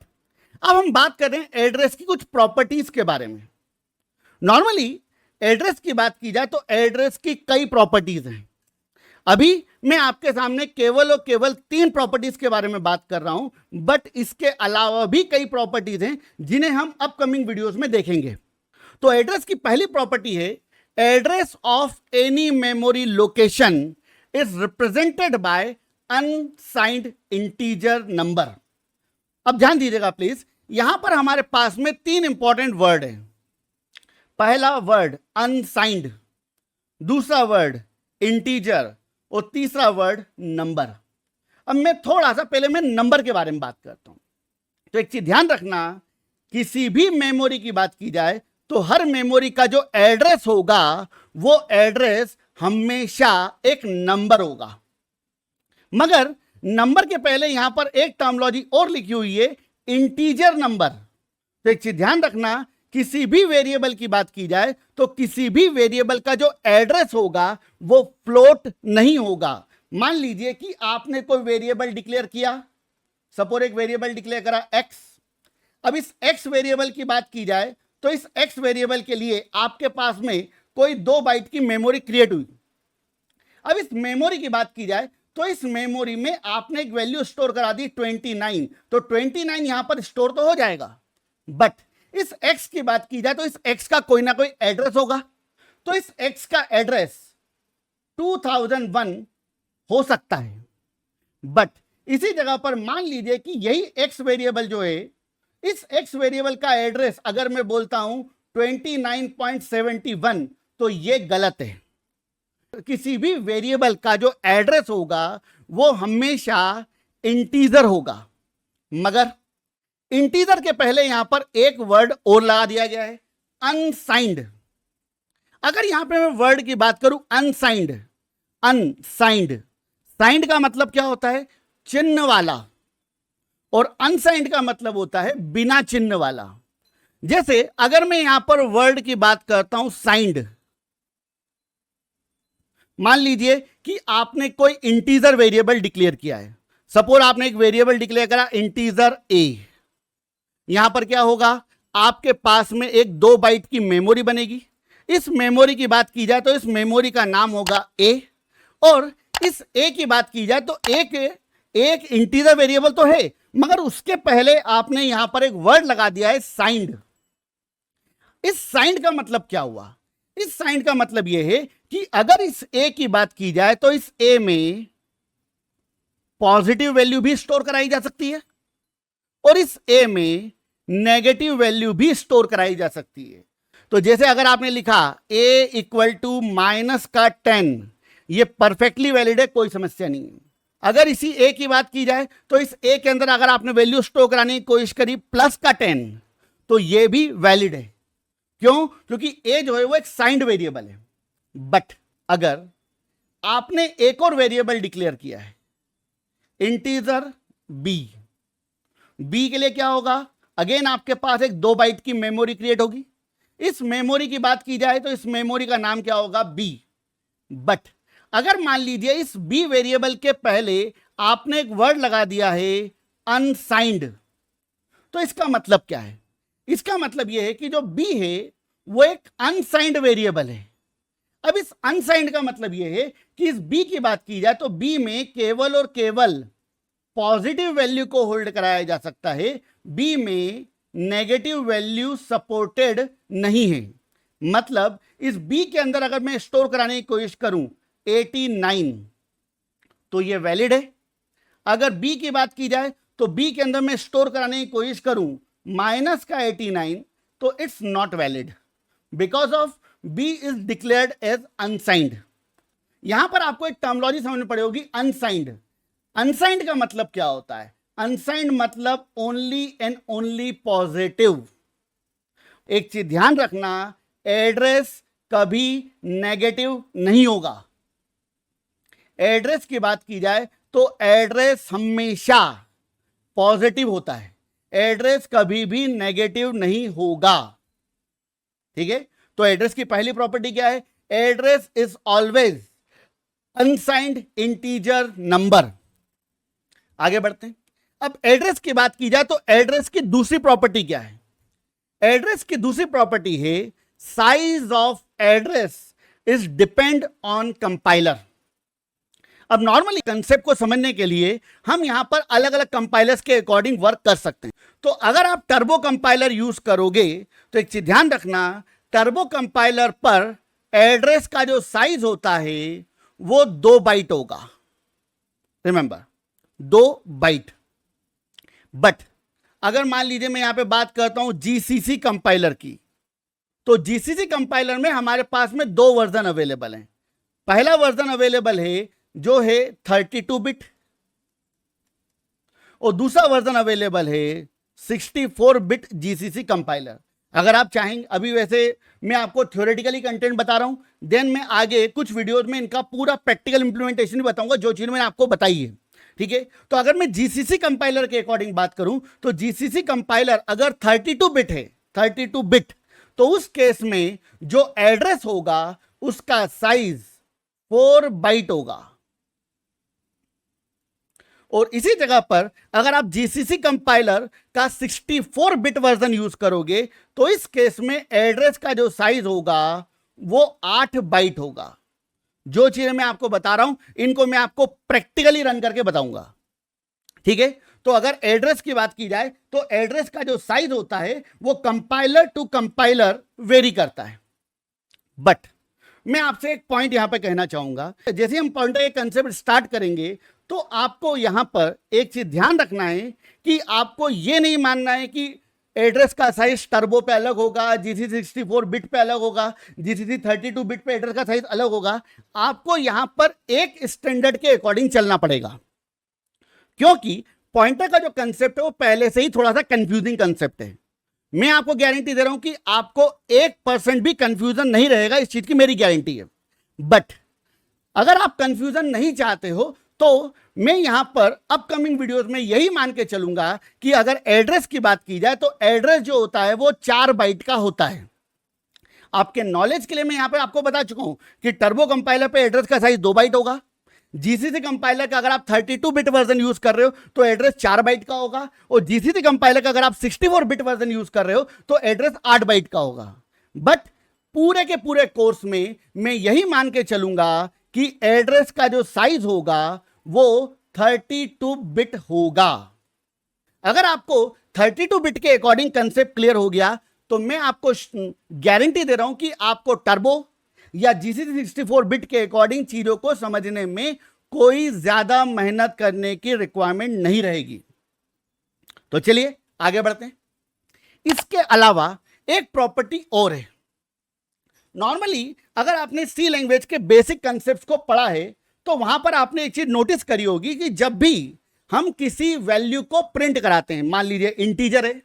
अब हम बात कर रहे हैं एड्रेस की कुछ प्रॉपर्टीज के बारे में। नॉर्मली एड्रेस की बात की जाए तो एड्रेस की कई प्रॉपर्टीज हैं। अभी मैं आपके सामने केवल और केवल 3 प्रॉपर्टीज के बारे में बात कर रहा हूं, बट इसके अलावा भी कई प्रॉपर्टीज हैं जिन्हें हम अपकमिंग वीडियोस में देखेंगे। तो एड्रेस की पहली प्रॉपर्टी है, address of any memory location is represented by unsigned integer number. अब ध्यान दीजिएगा प्लीज, यहां पर हमारे पास में 3 इंपॉर्टेंट वर्ड है। पहला वर्ड अनसाइंड, दूसरा वर्ड इंटीजर और तीसरा वर्ड नंबर। अब मैं थोड़ा सा पहले मैं नंबर के बारे में बात करता हूं। तो एक चीज ध्यान रखना, किसी भी मेमोरी की बात की जाए तो हर मेमोरी का जो एड्रेस होगा वो एड्रेस हमेशा एक नंबर होगा। मगर नंबर के पहले यहां पर एक टर्मिनोलॉजी और लिखी हुई है, इंटीजर नंबर। तो एक चीज ध्यान रखना, किसी भी वेरिएबल की बात की जाए तो किसी भी वेरिएबल का जो एड्रेस होगा वो फ्लोट नहीं होगा। मान लीजिए कि आपने कोई वेरिएबल डिक्लेयर किया, सपोज एक वेरिएबल डिक्लेयर करा x। अब इस x वेरिएबल की बात की जाए तो इस x वेरिएबल के लिए आपके पास में कोई 2 बाइट की मेमोरी क्रिएट हुई। अब इस मेमोरी की बात की जाए तो इस मेमोरी में आपने एक वैल्यू स्टोर करा दी 29, तो 29 यहां पर स्टोर तो हो जाएगा। बट इस x की बात की जाए तो इस x का कोई ना कोई एड्रेस होगा। तो इस x का एड्रेस 2001 हो सकता है। बट इसी जगह पर मान लीजिए कि यही x वेरिएबल जो है, इस x वेरिएबल का एड्रेस अगर मैं बोलता हूं 29.71, तो यह गलत है। किसी भी वेरिएबल का जो एड्रेस होगा वो हमेशा इंटीजर होगा। मगर इंटीजर के पहले यहां पर एक वर्ड और लगा दिया गया है, अनसाइंड। अगर यहां पे मैं वर्ड की बात करूं अनसाइंड, अनसाइंड, साइंड का मतलब क्या होता है, चिन्ह वाला, और अनसाइंड का मतलब होता है बिना चिन्ह वाला। जैसे अगर मैं यहां पर वर्ड की बात करता हूं साइंड, मान लीजिए कि आपने कोई इंटीजर वेरिएबल डिक्लेयर किया है। सपोज आपने एक वेरिएबल डिक्लेयर करा इंटीजर a। यहां पर क्या होगा, आपके पास में एक 2 बाइट की मेमोरी बनेगी। इस मेमोरी की बात की जाए तो इस मेमोरी का नाम होगा a, और इस a की बात की जाए तो एक इंटीजर वेरिएबल तो है, मगर उसके पहले आपने यहां पर एक वर्ड लगा दिया है साइंड। इस साइंड का मतलब क्या हुआ, इस साइंड का मतलब यह है कि अगर इस a की बात की जाए तो इस a में पॉजिटिव वैल्यू भी स्टोर कराई जा सकती है और इस a में नेगेटिव वैल्यू भी स्टोर कराई जा सकती है। तो जैसे अगर आपने लिखा a इक्वल टू -10, ये परफेक्टली वैलिड है, कोई समस्या नहीं है। अगर इसी a की बात की जाए तो इस a के अंदर अगर आपने वैल्यू स्टोर कराने की कोशिश करी +10, तो ये भी वैलिड है। क्यों, क्योंकि a जो है वो एक साइंड वेरिएबल है। बट अगर आपने एक और वेरिएबल डिक्लेयर किया है इंटीजर b के लिए क्या होगा, अगेन आपके पास एक 2 बाइट की मेमोरी क्रिएट होगी। इस मेमोरी की बात की जाए तो इस मेमोरी का नाम क्या होगा, b। बट अगर मान लीजिए इस b वेरिएबल के पहले आपने एक वर्ड लगा दिया है अनसाइंड, तो इसका मतलब क्या है, इसका मतलब यह है कि जो b है वो एक अनसाइंड वेरिएबल है। अब इस अनसाइंड का मतलब यह है कि इस b की बात की जाए तो b में केवल और केवल पॉजिटिव वैल्यू को होल्ड कराया जा सकता है, b में नेगेटिव वैल्यू सपोर्टेड नहीं है। मतलब इस b के अंदर अगर मैं स्टोर कराने की कोशिश करूं 89, तो यह वैलिड है। अगर b की बात की जाए तो b के अंदर मैं स्टोर कराने की कोशिश करूं -89, तो it's not valid because of b is declared as unsigned. यहां पर आपको एक टर्मिनोलॉजी समझनी पड़ेगी, अनसाइंड। अनसाइंड का मतलब क्या होता है, अनसाइंड मतलब ओनली एंड ओनली पॉजिटिव। एक चीज ध्यान रखना, एड्रेस कभी नेगेटिव नहीं होगा। एड्रेस की बात की जाए तो एड्रेस हमेशा पॉजिटिव होता है, एड्रेस कभी भी नेगेटिव नहीं होगा। ठीक है, तो एड्रेस की पहली प्रॉपर्टी क्या है? Address is always unsigned integer number. आगे बढ़ते हैं। अब एड्रेस की बात की जाए तो एड्रेस की दूसरी प्रॉपर्टी क्या है? एड्रेस की दूसरी प्रॉपर्टी है size of address is depend on compiler. अब नॉर्मली कंसेप्ट को समझने के लिए हम यहां पर अलग अलग कंपाइलर्स के अकॉर्डिंग वर्क कर सकते हैं। तो अगर आप टर्बो कंपाइलर यूज करोगे तो एक चीज ध्यान रखना, टर्बो कंपाइलर पर एड्रेस का जो साइज होता है वो 2 बाइट होगा। Remember, 2 bite. बट अगर मान लीजिए मैं यहां पे बात करता हूं जीसीसी कंपाइलर की, तो जीसीसी कंपाइलर में हमारे पास में 2 वर्जन अवेलेबल हैं। पहला वर्जन अवेलेबल है जो है 32 बिट और दूसरा वर्जन अवेलेबल है 64 बिट जीसीसी कंपाइलर। अगर आप चाहेंगे, अभी वैसे मैं आपको थ्योरेटिकली कंटेंट बता रहा हूं, देन मैं आगे कुछ वीडियोस में इनका पूरा प्रैक्टिकल इंप्लीमेंटेशन भी बताऊंगा, जो चीज मैंने आपको बताई है। ठीक है, तो अगर मैं जीसीसी कंपाइलर के अकॉर्डिंग बात करूं तो जीसीसी कंपाइलर अगर 32 बिट है, 32 बिट, तो उस केस में जो एड्रेस होगा उसका साइज 4 बाइट होगा। और इसी जगह पर अगर आप जीसीसी कंपाइलर का 64 बिट वर्जन यूज करोगे तो इस केस में एड्रेस का जो साइज होगा वो 8 बाइट होगा। जो चीजें मैं आपको बता रहा हूं इनको मैं आपको प्रैक्टिकली रन करके बताऊंगा। ठीक है, तो अगर एड्रेस की बात की जाए तो एड्रेस का जो साइज होता है वो कंपाइलर टू कंपाइलर वेरी करता है। बट मैं आपसे एक पॉइंट यहां पर कहना चाहूंगा, जैसे हम पॉइंटर के कंसेप्ट स्टार्ट करेंगे तो आपको यहां पर एक चीज ध्यान रखना है कि आपको यह नहीं मानना है कि एड्रेस का साइज टर्बो पे अलग होगा, जीसीसी 64 बिट पे अलग होगा, जीसीसी 32 बिट पे एड्रेस का साइज अलग होगा। आपको यहां पर एक स्टैंडर्ड के अकॉर्डिंग चलना पड़ेगा, क्योंकि पॉइंटर का जो कंसेप्ट है वो पहले से ही थोड़ा सा कंफ्यूजिंग कंसेप्ट है। मैं आपको गारंटी दे रहा हूं कि आपको 1% भी कंफ्यूजन नहीं रहेगा, इस चीज की मेरी गारंटी है। बट अगर आप कंफ्यूजन नहीं चाहते हो तो मैं यहां पर अपकमिंग वीडियोस में यही मान के चलूंगा कि अगर एड्रेस की बात की जाए तो एड्रेस जो होता है वो 4 बाइट का होता है। आपके नॉलेज के लिए मैं यहां पे आपको बता चुका हूं कि टर्बो कंपाइलर पे एड्रेस का साइज 2 बाइट होगा। जीसीसी कंपाइलर का अगर आप 32 बिट वर्जन यूज कर रहे हो तो एड्रेस 4 बाइट का होगा, और जीसीसी कंपाइलर का अगर आप 64 बिट वर्जन यूज कर रहे हो तो एड्रेस 8 बाइट का होगा। बट पूरे के पूरे कोर्स में मैं यही मान के चलूंगा कि एड्रेस का जो साइज होगा वो 32 बिट होगा। अगर आपको 32 बिट के अकॉर्डिंग कंसेप्ट क्लियर हो गया तो मैं आपको गारंटी दे रहा हूं कि आपको टर्बो या जीसीसी 64 बिट के अकॉर्डिंग चीजों को समझने में कोई ज्यादा मेहनत करने की रिक्वायरमेंट नहीं रहेगी। तो चलिए आगे बढ़ते हैं। इसके अलावा एक प्रॉपर्टी और है। नॉर्मली अगर आपने सी लैंग्वेज के बेसिक कंसेप्ट को पढ़ा है तो वहां पर आपने एक चीज नोटिस करी होगी कि जब भी हम किसी वैल्यू को प्रिंट कराते हैं, मान लीजिए इंटीजर है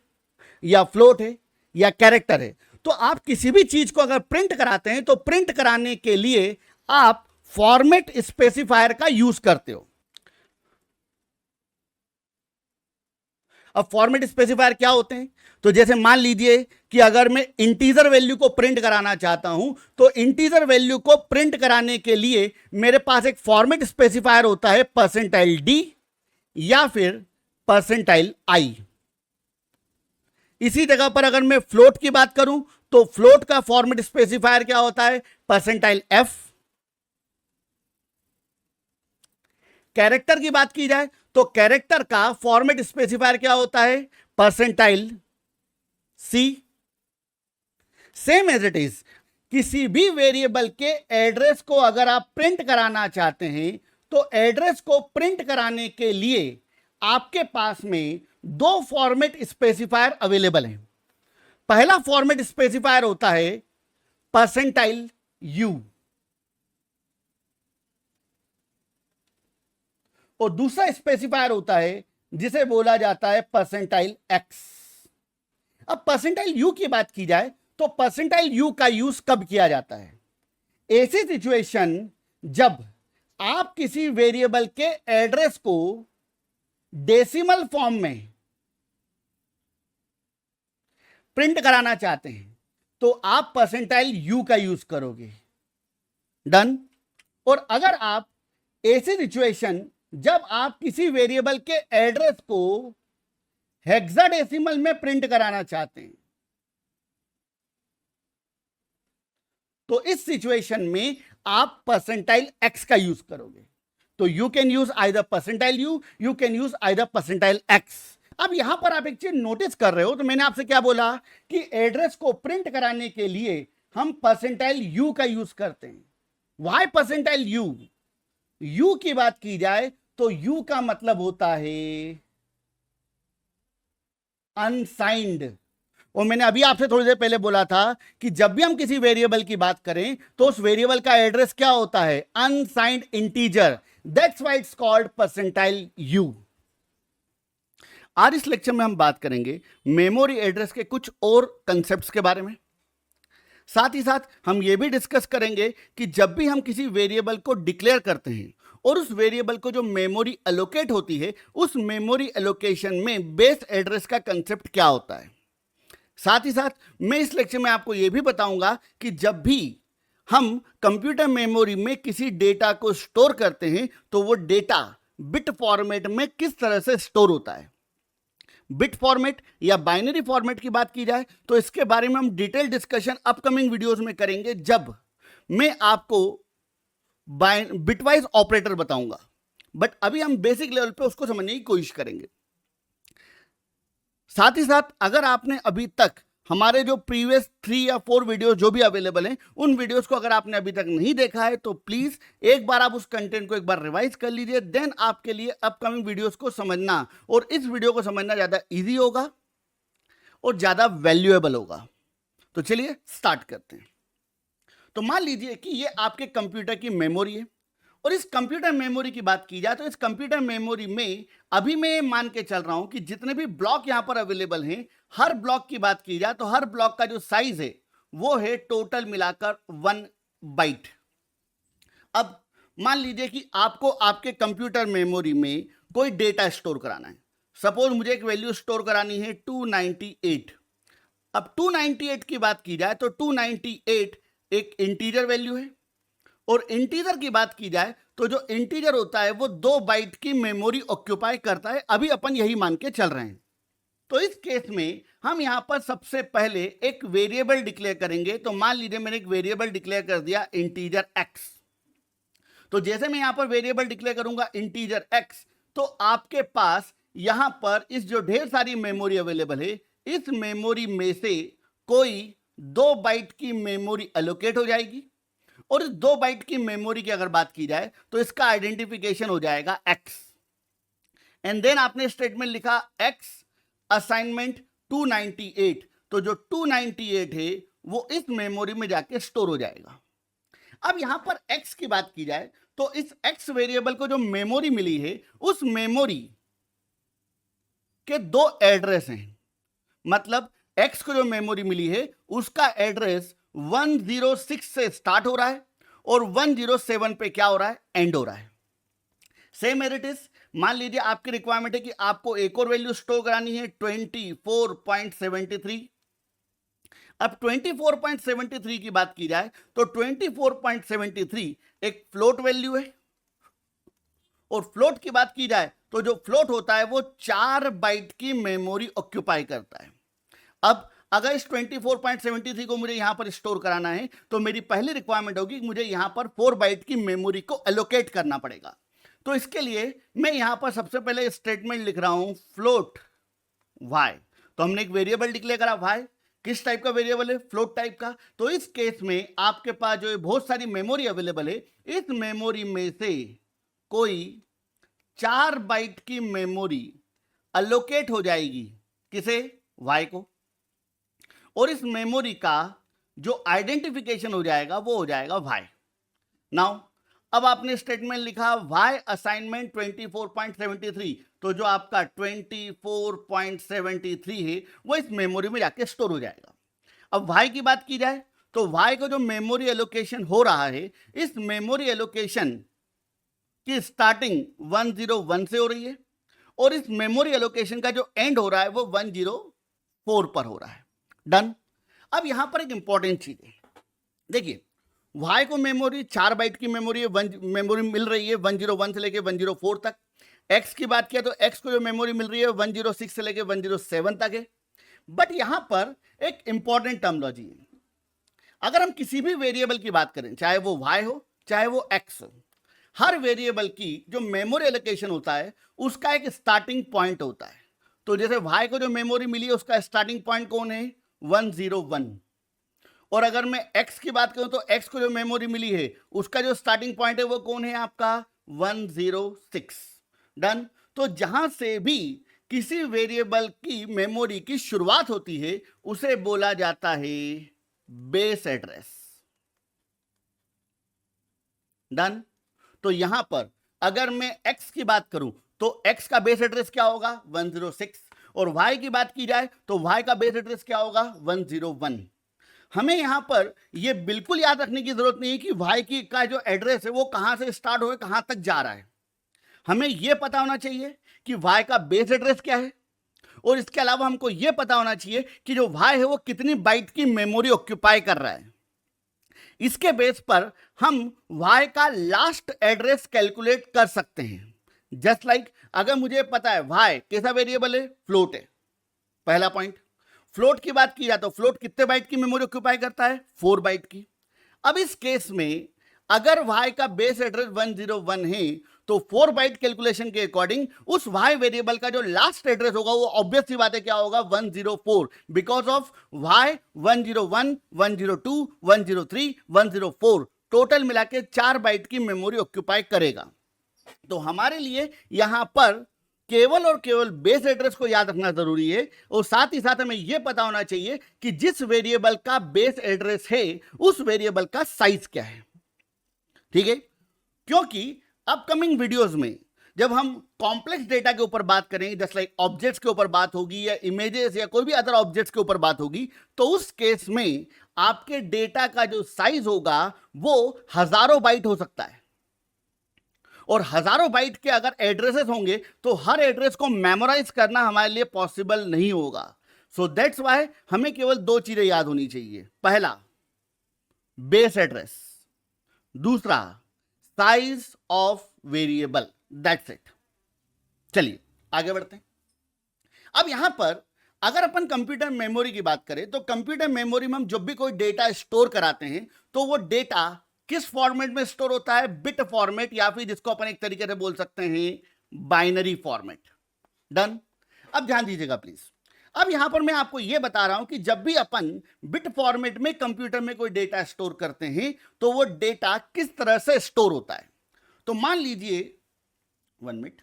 या फ्लोट है या कैरेक्टर है, तो आप किसी भी चीज को अगर प्रिंट कराते हैं तो प्रिंट कराने के लिए आप फॉर्मेट स्पेसिफायर का यूज करते हो। अब फॉर्मेट स्पेसिफायर क्या होते हैं? तो जैसे मान लीजिए कि अगर मैं इंटीजर वैल्यू को प्रिंट कराना चाहता हूं तो इंटीजर वैल्यू को प्रिंट कराने के लिए मेरे पास एक फॉर्मेट स्पेसिफायर होता है %d या फिर %i। इसी जगह पर अगर मैं फ्लोट की बात करूं तो फ्लोट का फॉर्मेट स्पेसिफायर क्या होता है? %f। कैरेक्टर की बात की जाए तो कैरेक्टर का फॉर्मेट स्पेसिफायर क्या होता है? %c। Same as it is, किसी भी वेरिएबल के एड्रेस को अगर आप प्रिंट कराना चाहते हैं तो एड्रेस को प्रिंट कराने के लिए आपके पास में 2 फॉर्मेट स्पेसिफायर अवेलेबल हैं। पहला फॉर्मेट स्पेसिफायर होता है %u और दूसरा स्पेसिफायर होता है जिसे बोला जाता है %x। अब %u की बात की जाए तो %u का यूज कब किया जाता है? ऐसी सिचुएशन जब आप किसी वेरिएबल के एड्रेस को डेसिमल फॉर्म में प्रिंट कराना चाहते हैं तो आप परसेंटाइल यू का यूज करोगे। डन। और अगर आप ऐसी सिचुएशन जब आप किसी वेरिएबल के एड्रेस को हेक्साडेसिमल में प्रिंट कराना चाहते हैं तो इस सिचुएशन में आप परसेंटाइल एक्स का यूज करोगे। तो you can use either percentile you can use either percentile x. अब यहां पर आप एक चीज नोटिस कर रहे हो, तो मैंने आपसे क्या बोला कि एड्रेस को प्रिंट कराने के लिए हम परसेंटाइल यू का यूज करते हैं। वाई परसेंटाइल यू की बात की जाए तो यू का मतलब होता है अनसाइंड। और मैंने अभी आपसे थोड़ी देर पहले बोला था कि जब भी हम किसी वेरिएबल की बात करें तो उस वेरिएबल का एड्रेस क्या होता है? Unsigned integer. That's why it's called percentile you. आज इस लेक्चर में हम बात करेंगे मेमोरी एड्रेस के कुछ और कंसेप्ट्स के बारे में। साथ ही साथ हम यह भी डिस्कस करेंगे कि जब भी हम किसी वेरिएबल को डिक्लेयर करते हैं और उस वेरिएबल को जो मेमोरी एलोकेट होती है उस मेमोरी एलोकेशन में बेस एड्रेस का कंसेप्ट क्या होता है। साथ ही साथ मैं इस लेक्चर में आपको यह भी बताऊंगा कि जब भी हम कंप्यूटर मेमोरी में किसी डेटा को स्टोर करते हैं तो वो डेटा बिट फॉर्मेट में किस तरह से स्टोर होता है। बिट फॉर्मेट या बाइनरी फॉर्मेट की बात की जाए तो इसके बारे में हम डिटेल डिस्कशन अपकमिंग वीडियोस में करेंगे जब मैं आपको बिटवाइज ऑपरेटर बताऊंगा। बट अभी हम बेसिक लेवल पे उसको समझने की कोशिश करेंगे। साथ ही साथ अगर आपने अभी तक हमारे जो प्रीवियस 3 या 4 वीडियोस जो भी अवेलेबल हैं उन वीडियोस को अगर आपने अभी तक नहीं देखा है तो प्लीज एक बार आप उस कंटेंट को एक बार रिवाइज कर लीजिए। देन आपके लिए अपकमिंग वीडियोस को समझना और इस वीडियो को समझना ज्यादा इजी होगा और ज्यादा वैल्यूएबल होगा। तो चलिए स्टार्ट करते हैं। तो मान लीजिए कि ये आपके कंप्यूटर की मेमोरी है और इस कंप्यूटर मेमोरी की बात की जाए तो इस कंप्यूटर मेमोरी में अभी मैं मान के चल रहा हूं कि जितने भी ब्लॉक यहां पर अवेलेबल हैं हर ब्लॉक की बात की जाए तो हर ब्लॉक का जो साइज है वो है टोटल मिलाकर 1 बाइट। अब मान लीजिए कि आपको आपके कंप्यूटर मेमोरी में कोई डेटा स्टोर कराना है। सपोज मुझे एक वैल्यू स्टोर करानी है 298। अब 298 की बात की जाए तो 298 एक इंटीजर वैल्यू है और इंटीजर की बात की जाए तो जो इंटीजर होता है वो 2 बाइट की मेमोरी ऑक्यूपाई करता है। अभी अपन यही मान के चल रहे हैं। तो इस केस में हम यहां पर सबसे पहले एक वेरिएबल डिक्लेयर करेंगे। तो मान लीजिए मैंने एक वेरिएबल डिक्लेयर कर दिया इंटीजर x। तो जैसे मैं यहां पर वेरिएबल डिक्लेयर करूंगा इंटीजर x तो आपके पास यहां पर इस जो ढेर सारी मेमोरी अवेलेबल है इस मेमोरी में से कोई 2 बाइट की मेमोरी एलोकेट हो जाएगी और इस 2 बाइट की मेमोरी की अगर बात की जाए तो इसका आइडेंटिफिकेशन हो जाएगा x। एंड देन आपने स्टेटमेंट लिखा x असाइनमेंट 298। तो जो 298 है वो इस मेमोरी में जाके स्टोर हो जाएगा। अब यहां पर x की बात की जाए तो इस x वेरिएबल को जो मेमोरी मिली है उस मेमोरी के 2 एड्रेस हैं। मतलब x को जो मेमोरी मिली है उसका एड्रेस 106 से स्टार्ट हो रहा है और 107 पे क्या हो रहा है? एंड हो रहा है। सेम एज इट इज मान लीजिए आपकी रिक्वायरमेंट है कि आपको एक और वैल्यू स्टोर करानी है 24.73। अब 24.73 की बात की जाए तो 24.73 एक फ्लोट वैल्यू है और फ्लोट की बात की जाए तो जो फ्लोट होता है वो 4 बाइट की मेमोरी ऑक्यूपाई करता है। अब अगर इस 24.73 को मुझे यहां पर स्टोर कराना है तो मेरी पहली रिक्वायरमेंट होगी कि मुझे यहां पर 4 बाइट की मेमोरी को एलोकेट करना पड़ेगा। तो इसके लिए मैं यहां पर सबसे पहले स्टेटमेंट लिख रहा हूं फ्लोट y। तो हमने एक वेरिएबल डिक्लेयर करा y। किस टाइप का वेरिएबल है? फ्लोट टाइप का। तो इस केस में आपके पास जो है बहुत सारी मेमोरी अवेलेबल है। इस मेमोरी में से कोई 4 बाइट की मेमोरी एलोकेट हो जाएगी। किसे? y को। और इस मेमोरी का जो आइडेंटिफिकेशन हो जाएगा वो हो जाएगा y। नाउ अब आपने स्टेटमेंट लिखा y असाइनमेंट 24.73। तो जो आपका 24.73 है वो इस मेमोरी में जाके स्टोर हो जाएगा। अब y की बात की जाए तो y को जो मेमोरी एलोकेशन हो रहा है इस मेमोरी एलोकेशन कि स्टार्टिंग 101 से हो रही है और इस मेमोरी एलोकेशन का जो एंड हो रहा है वो 104 पर हो रहा है। डन। अब यहां पर एक इंपॉर्टेंट चीज है, देखिए y को मेमोरी 4 बाइट की मेमोरी मेमोरी मिल रही है 101 से लेके 104 तक। x की बात किया तो x को जो मेमोरी मिल रही है 106 से लेके 107 तक है। बट यहां पर एक इंपॉर्टेंट टर्मिनोलॉजी है, अगर हम किसी भी वेरिएबल की बात करें, चाहे वो y हो चाहे वो x हो, हर वेरिएबल की जो मेमोरी एलोकेशन होता है उसका एक स्टार्टिंग पॉइंट होता है। तो जैसे y को जो मेमोरी मिली है उसका स्टार्टिंग पॉइंट कौन है? 101। और अगर मैं x की बात करूं तो x को जो मेमोरी मिली है उसका जो स्टार्टिंग पॉइंट है वो कौन है आपका? 106। डन। तो जहां से भी किसी वेरिएबल की मेमोरी की शुरुआत होती है उसे बोला जाता है बेस एड्रेस। डन। तो यहां पर अगर मैं x की बात करूं तो x का बेस एड्रेस क्या होगा? 106। और y की बात की जाए तो y का बेस एड्रेस क्या होगा? 101। हमें यहां पर यह बिल्कुल याद रखने की जरूरत नहीं है कि y की का जो एड्रेस है वो कहां से स्टार्ट हो कहां तक जा रहा है। हमें यह पता होना चाहिए कि y का बेस एड्रेस क्या है, और इसके अलावा हमको यह पता होना चाहिए कि जो y है वो कितनी बाइट की मेमोरी ऑक्यूपाई कर रहा है। इसके बेस पर हम y का लास्ट एड्रेस कैलकुलेट कर सकते हैं। जस्ट लाइक अगर मुझे पता है y कैसा वेरिएबल है? फ्लोट है। पहला पॉइंट। फ्लोट की बात की जाए तो फ्लोट कितने बाइट की मेमोरी ऑक्यूपाई करता है? 4 बाइट की। अब इस केस में अगर y का बेस एड्रेस 101 है तो 4 बाइट कैलकुलेशन के अकॉर्डिंग उस y वेरिएबल का जो लास्ट एड्रेस होगा वो ऑब्वियस सी बात है क्या होगा? 104, बिकॉज ऑफ y 101, 102, 103, 104 टोटल मिला के 4 बाइट की मेमोरी ऑक्यूपाई करेगा। तो हमारे लिए यहां पर केवल और केवल बेस एड्रेस को याद रखना जरूरी है, और साथ ही साथ हमें यह पता होना चाहिए कि जिस वेरिएबल का बेस एड्रेस है उस वेरिएबल का साइज क्या है। ठीक है, क्योंकि अपकमिंग वीडियोस में जब हम कॉम्प्लेक्स डेटा के ऊपर बात करेंगे, जैसे लाइक ऑब्जेक्ट्स के ऊपर बात होगी या इमेजेस या कोई भी अदर ऑब्जेक्ट्स के ऊपर बात होगी, तो उस केस में आपके डेटा का जो साइज होगा वो हजारों बाइट हो सकता है, और हजारों बाइट के अगर एड्रेसेस होंगे तो हर एड्रेस को मेमोराइज करना हमारे लिए पॉसिबल नहीं होगा। सो दैट्स व्हाई हमें केवल 2 चीजें याद होनी चाहिए। पहला बेस एड्रेस, दूसरा size of variable. That's it. चलिए आगे बढ़ते हैं। अब यहां पर अगर अपन कंप्यूटर मेमोरी की बात करें तो कंप्यूटर मेमोरी में हम जब भी कोई डेटा स्टोर कराते हैं तो वो डेटा किस फॉर्मेट में स्टोर होता है? बिट फॉर्मेट, या फिर जिसको अपन एक तरीके से बोल सकते हैं बाइनरी फॉर्मेट। डन। अब ध्यान दीजिएगा प्लीज। अब यहां पर मैं आपको यह बता रहा हूं कि जब भी अपन बिट फॉर्मेट में कंप्यूटर में कोई डेटा स्टोर करते हैं तो वो डेटा किस तरह से स्टोर होता है। तो मान लीजिए 1 मिनट।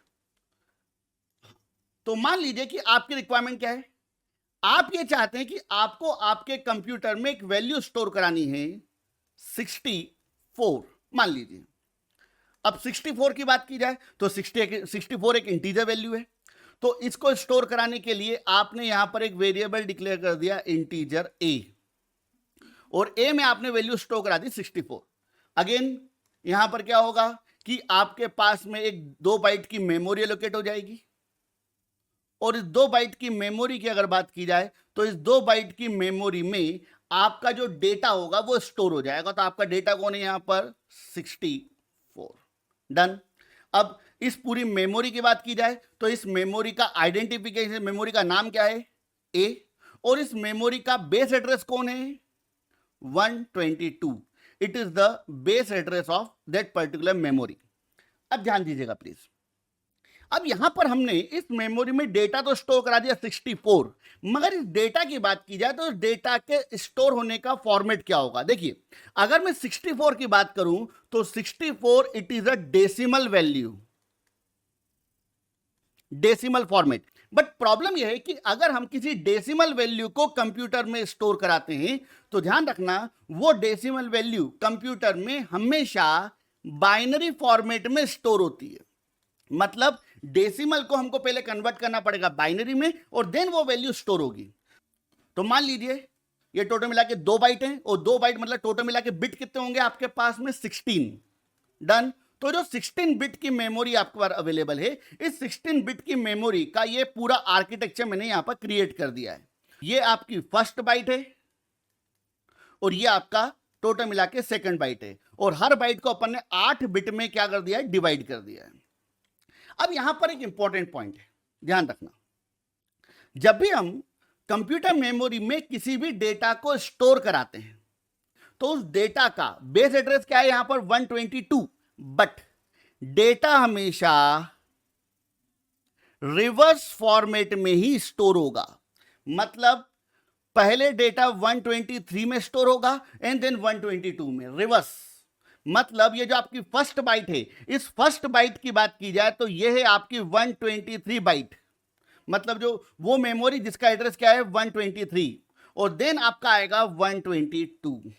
तो मान लीजिए कि आपकी रिक्वायरमेंट क्या है? आप ये चाहते हैं कि आपको आपके कंप्यूटर में एक वैल्यू स्टोर करानी है 64, मान लीजिए। अब 64 की बात की जाए तो 64 एक इंटीजर वैल्यू है, तो इसको स्टोर कराने के लिए आपने यहां पर एक वेरिएबल डिक्लेयर कर दिया इंटीजर a, और a में आपने वैल्यू स्टोर करा दी 64। अगेन यहां पर क्या होगा कि आपके पास में एक 2 बाइट की मेमोरी एलोकेट हो जाएगी, और इस 2 बाइट की मेमोरी की अगर बात की जाए तो इस 2 बाइट की मेमोरी में आपका जो डेटा होगा वो स्टोर हो जाएगा। तो आपका डेटा कौन है यहां पर? 64। डन। अब इस पूरी मेमोरी की बात की जाए तो इस मेमोरी का आइडेंटिफिकेशन, मेमोरी का नाम क्या है? A, और इस मेमोरी का बेस एड्रेस कौन है? 122। It is the base address of that particular memory. अब ध्यान दीजिएगा प्लीज। अब यहां पर हमने इस मेमोरी में डेटा तो स्टोर करा दिया 64, मगर इस डेटा की बात की जाए तो डेटा के स्टोर होने का फॉर्मेट क्या होगा? देखिए, अगर मैं 64 की बात करूं तो 64 it is a decimal value, decimal format. But problem यह है कि अगर हम किसी डेसिमल वैल्यू को कंप्यूटर में स्टोर कराते हैं तो ध्यान रखना वो डेसिमल वैल्यू कंप्यूटर में हमेशा बाइनरी फॉर्मेट में स्टोर होती है। मतलब डेसिमल को हमको पहले कन्वर्ट करना पड़ेगा बाइनरी में, और देन वो वैल्यू स्टोर होगी। तो मान लीजिए ये टोटल मिला के 2 बाइट है, और 2 बाइट मतलब टोटल मिला के बिट कितने होंगे आपके पास में? 16। डन। तो जो 16 बिट की मेमोरी आपके पास अवेलेबल है, इस 16 बिट की मेमोरी का ये पूरा आर्किटेक्चर मैंने यहां पर क्रिएट कर दिया है। ये आपकी फर्स्ट बाइट है और ये आपका टोटल मिला के सेकंड बाइट है, और हर बाइट को अपन ने 8 बिट में क्या कर दिया है, डिवाइड कर दिया है। अब यहां पर एक इंपॉर्टेंट पॉइंट है, ध्यान रखना, जब भी हम कंप्यूटर मेमोरी में किसी भी डेटा को स्टोर कराते हैं तो उस डेटा का बेस एड्रेस क्या है, यहां पर 122, बट डेटा हमेशा रिवर्स फॉर्मेट में ही स्टोर होगा। मतलब पहले डेटा 123 में स्टोर होगा एंड देन 122 में, रिवर्स। मतलब ये जो आपकी फर्स्ट बाइट है, इस फर्स्ट बाइट की बात की जाए तो ये है आपकी 123 बाइट, मतलब जो वो मेमोरी जिसका एड्रेस क्या है 123, और देन आपका आएगा 122।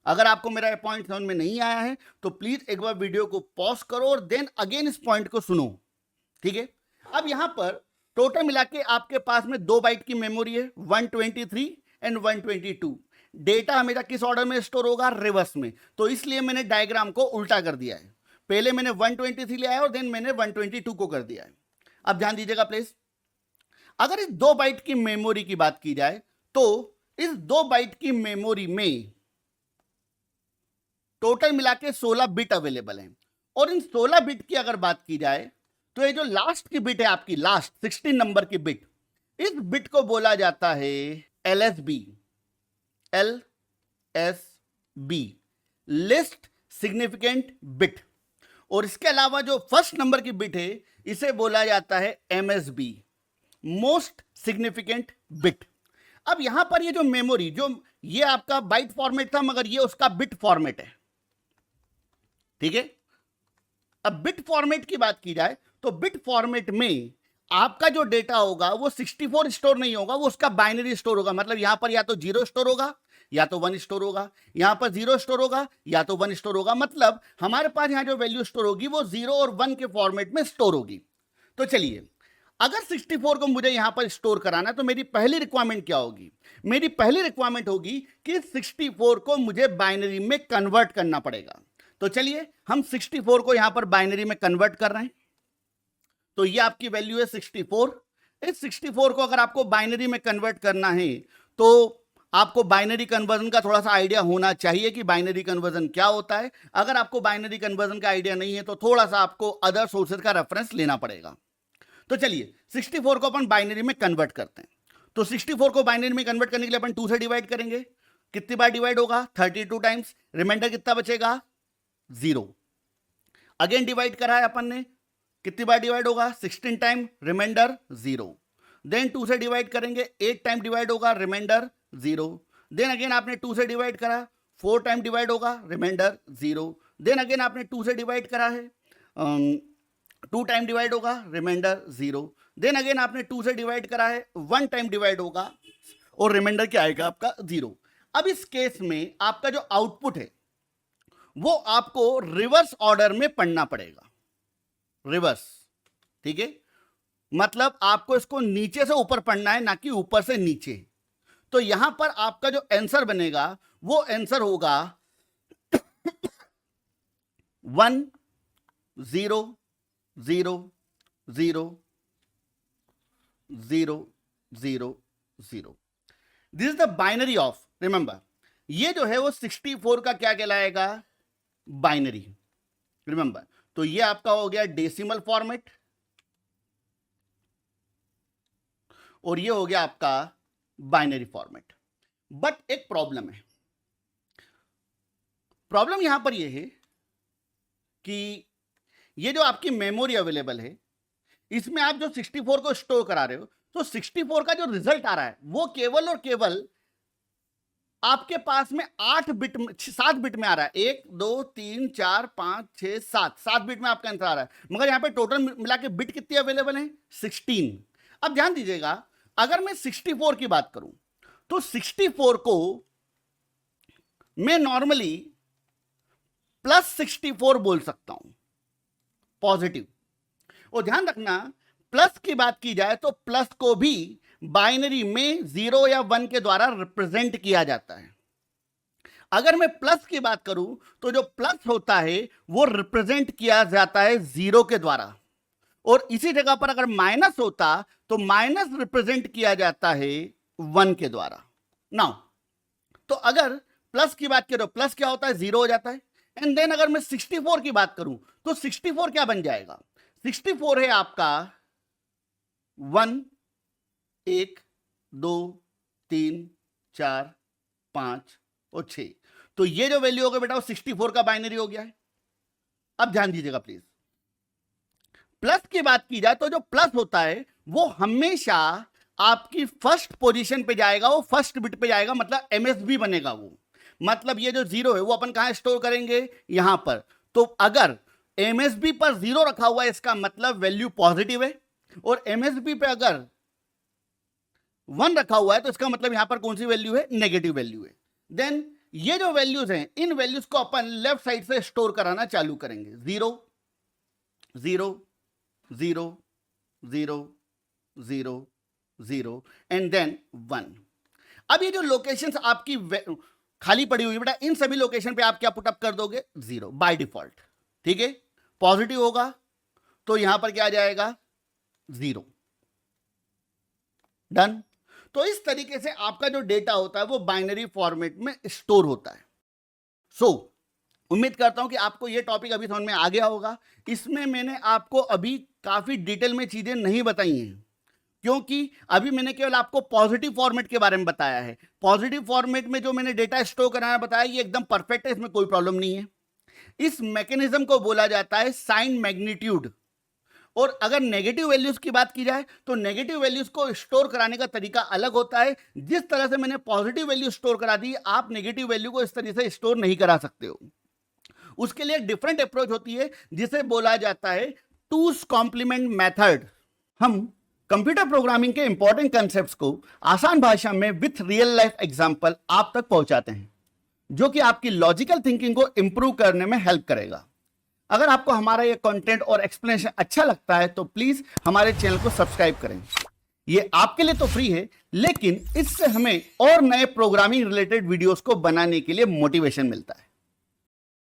अगर आपको मेरा पॉइंट समझ में नहीं आया है तो प्लीज एक बार वीडियो को पॉज करो और देन अगेन इस पॉइंट को सुनो, ठीक है। अब यहां पर टोटल मिला के आपके पास में 2 बाइट की मेमोरी है, 123 एंड 122। डेटा हमेशा किस ऑर्डर में स्टोर होगा, रिवर्स में, तो इसलिए मैंने डायग्राम को उल्टा कर दिया है। पहले मैंने 123 लिया है और देन मैंने 122 को कर दिया है। अब ध्यान दीजिएगा प्लीज, अगर इस 2 बाइट की मेमोरी की बात की जाए तो इस 2 बाइट की मेमोरी में टोटल मिला के 16 बिट अवेलेबल है, और इन 16 बिट की अगर बात की जाए तो ये जो लास्ट की बिट है आपकी, लास्ट 16 नंबर की बिट, इस बिट को बोला जाता है LSB, LSB, least significant bit. और इसके अलावा जो फर्स्ट नंबर की बिट है इसे बोला जाता है MSB, मोस्ट सिग्निफिकेंट बिट। अब यहां पर ये जो मेमोरी, जो ये आपका बाइट फॉर्मेट था मगर ये उसका बिट फॉर्मेट है, ठीक है। अब बिट फॉर्मेट की बात की जाए तो बिट फॉर्मेट में आपका जो डेटा होगा वो 64 स्टोर नहीं होगा, वो उसका बाइनरी स्टोर होगा। मतलब यहां पर या तो 0 स्टोर होगा या तो 1 स्टोर होगा, यहां पर 0 स्टोर होगा या तो 1 स्टोर होगा। मतलब हमारे पास यहां जो वैल्यू स्टोर होगी वो 0 और 1 के फॉर्मेट में स्टोर होगी। तो चलिए, अगर 64 को मुझे यहां पर स्टोर कराना है तो मेरी पहली रिक्वायरमेंट क्या होगी, मेरी पहली रिक्वायरमेंट होगी कि 64 को मुझे बाइनरी में कन्वर्ट करना पड़ेगा। तो चलिए हम 64 को यहां पर बाइनरी में कन्वर्ट कर रहे हैं। तो ये आपकी वैल्यू है 64। इस 64 को अगर आपको बाइनरी में कन्वर्ट करना है तो आपको बाइनरी कन्वर्जन का थोड़ा सा आइडिया होना चाहिए कि बाइनरी कन्वर्जन क्या होता है। अगर आपको बाइनरी कन्वर्जन का आइडिया नहीं है तो थोड़ा सा आपको अदर सोर्सेज का रेफरेंस लेना पड़ेगा। तो चलिए 64 को अपन बाइनरी में कन्वर्ट करते हैं। तो 64 को बाइनरी में कन्वर्ट करने के लिए अपन 2 से डिवाइड करेंगे। कितनी बार डिवाइड होगा, 32 टाइम्स। रिमाइंडर कितना बचेगा, 0। अगेन डिवाइड करा है अपन ने, कितनी बार डिवाइड होगा, 16 टाइम, रिमाइंडर 0। देन 2 से डिवाइड करेंगे, 8 टाइम डिवाइड होगा, रिमाइंडर 0। देन अगेन आपने 2 से डिवाइड करा, 4 टाइम डिवाइड होगा, रिमाइंडर 0। देन अगेन आपने 2 से डिवाइड करा है, 2 टाइम डिवाइड होगा, रिमाइंडर 0। देन अगेन आपने 2 से डिवाइड करा है, 1 टाइम डिवाइड होगा और रिमाइंडर क्या आएगा आपका, 0। अब इस केस में आपका जो आउटपुट है वो आपको रिवर्स ऑर्डर में पढ़ना पड़ेगा, रिवर्स, ठीक है। मतलब आपको इसको नीचे से ऊपर पढ़ना है, ना कि ऊपर से नीचे। तो यहां पर आपका जो आंसर बनेगा वो आंसर होगा 1 0 0 0 0 0 0। This is the binary of, remember ये जो है वो 64 का क्या कहलाएगा, बाइनरी, रिमेंबर। तो ये आपका हो गया डेसिमल फॉर्मेट और ये हो गया आपका बाइनरी फॉर्मेट। बट एक प्रॉब्लम है, प्रॉब्लम यहां पर ये है कि ये जो आपकी मेमोरी अवेलेबल है इसमें आप जो 64 को स्टोर करा रहे हो तो 64 का जो रिजल्ट आ रहा है वो केवल और केवल आपके पास में 7 बिट में आ रहा है। 1 2 3 4 5 6 7 बिट में आपका आंसर आ रहा है, मगर यहां पे टोटल मिला के बिट कितनी अवेलेबल है, 16। अब ध्यान दीजिएगा, अगर मैं 64 की बात करूं तो 64 को मैं नॉर्मली +64 बोल सकता हूं, पॉजिटिव। और ध्यान रखना, प्लस की बात की जाए तो प्लस को भी बाइनरी में 0 या 1 के द्वारा रिप्रेजेंट किया जाता है। अगर मैं प्लस की बात करूं तो जो प्लस होता है वो रिप्रेजेंट किया जाता है 0 के द्वारा, और इसी जगह पर अगर माइनस होता तो माइनस रिप्रेजेंट किया जाता है 1 के द्वारा। नाउ तो अगर प्लस की बात करो, प्लस क्या होता है, 0 हो जाता है। एंड देन अगर मैं 64 की बात करूं तो 64 क्या बन जाएगा, 64 है आपका 1 1 2 3 4 5 और 6। तो ये जो वैल्यू हो गया बेटा वो 64 का बाइनरी हो गया है। अब ध्यान दीजिएगा प्लीज, प्लस की बात की जाए तो जो प्लस होता है वो हमेशा आपकी फर्स्ट पोजीशन पे जाएगा, वो फर्स्ट बिट पे जाएगा, मतलब एमएसबी बनेगा वो। मतलब ये जो 0 है वो अपन कहां स्टोर करेंगे, यहां पर। तो अगर एमएसबी पर 0 रखा हुआ है इसका मतलब वैल्यू पॉजिटिव है, और एमएसबी पे अगर 1 रखा हुआ है तो इसका मतलब यहां पर कौन सी वैल्यू है, नेगेटिव वैल्यू है। देन ये जो वैल्यूज हैं इन वैल्यूज को अपन लेफ्ट साइड से स्टोर कराना चालू करेंगे, 0 0 0 0 0 0 एंड देन 1। अब ये जो लोकेशंस आपकी खाली पड़ी हुई बेटा, इन सभी लोकेशन पे आप क्या पुटअप कर दोगे, 0 बाय डिफॉल्ट। ठीक है, पॉजिटिव होगा तो यहां पर क्या आ जाएगा, 0। डन। तो इस तरीके से आपका जो डेटा होता है वो बाइनरी फॉर्मेट में स्टोर होता है। सो उम्मीद करता हूं कि आपको ये टॉपिक अभी समझ में आ गया होगा। इसमें मैंने आपको अभी काफी डिटेल में चीजें नहीं बताई हैं, क्योंकि अभी मैंने केवल आपको पॉजिटिव फॉर्मेट के बारे में बताया है। पॉजिटिव फॉर्मेट में जो मैंने डेटा स्टोर कराना बताया ये एकदम परफेक्ट है, इसमें कोई प्रॉब्लम नहीं है। इस मैकेनिज्म को बोला जाता है साइन मैग्नीट्यूड। और अगर नेगेटिव वैल्यूज की बात की जाए तो नेगेटिव वैल्यूज को स्टोर कराने का तरीका अलग होता है। जिस तरह से मैंने पॉजिटिव वैल्यू स्टोर करा दी, आप नेगेटिव वैल्यू को इस तरह से स्टोर नहीं करा सकते हो। उसके लिए एक डिफरेंट अप्रोच होती है जिसे बोला जाता है टूस कॉम्प्लीमेंट मेथड। हम कंप्यूटर प्रोग्रामिंग के इंपॉर्टेंट कंसेप्ट्स को आसान भाषा में विथ रियल लाइफ एग्जांपल आप तक पहुंचाते हैं, जो कि आपकी लॉजिकल थिंकिंग को इंप्रूव करने में हेल्प करेगा। अगर आपको हमारा ये कंटेंट और एक्सप्लेनेशन अच्छा लगता है तो प्लीज हमारे चैनल को सब्सक्राइब करें। ये आपके लिए तो फ्री है, लेकिन इससे हमें और नए प्रोग्रामिंग रिलेटेड वीडियोस को बनाने के लिए मोटिवेशन मिलता है।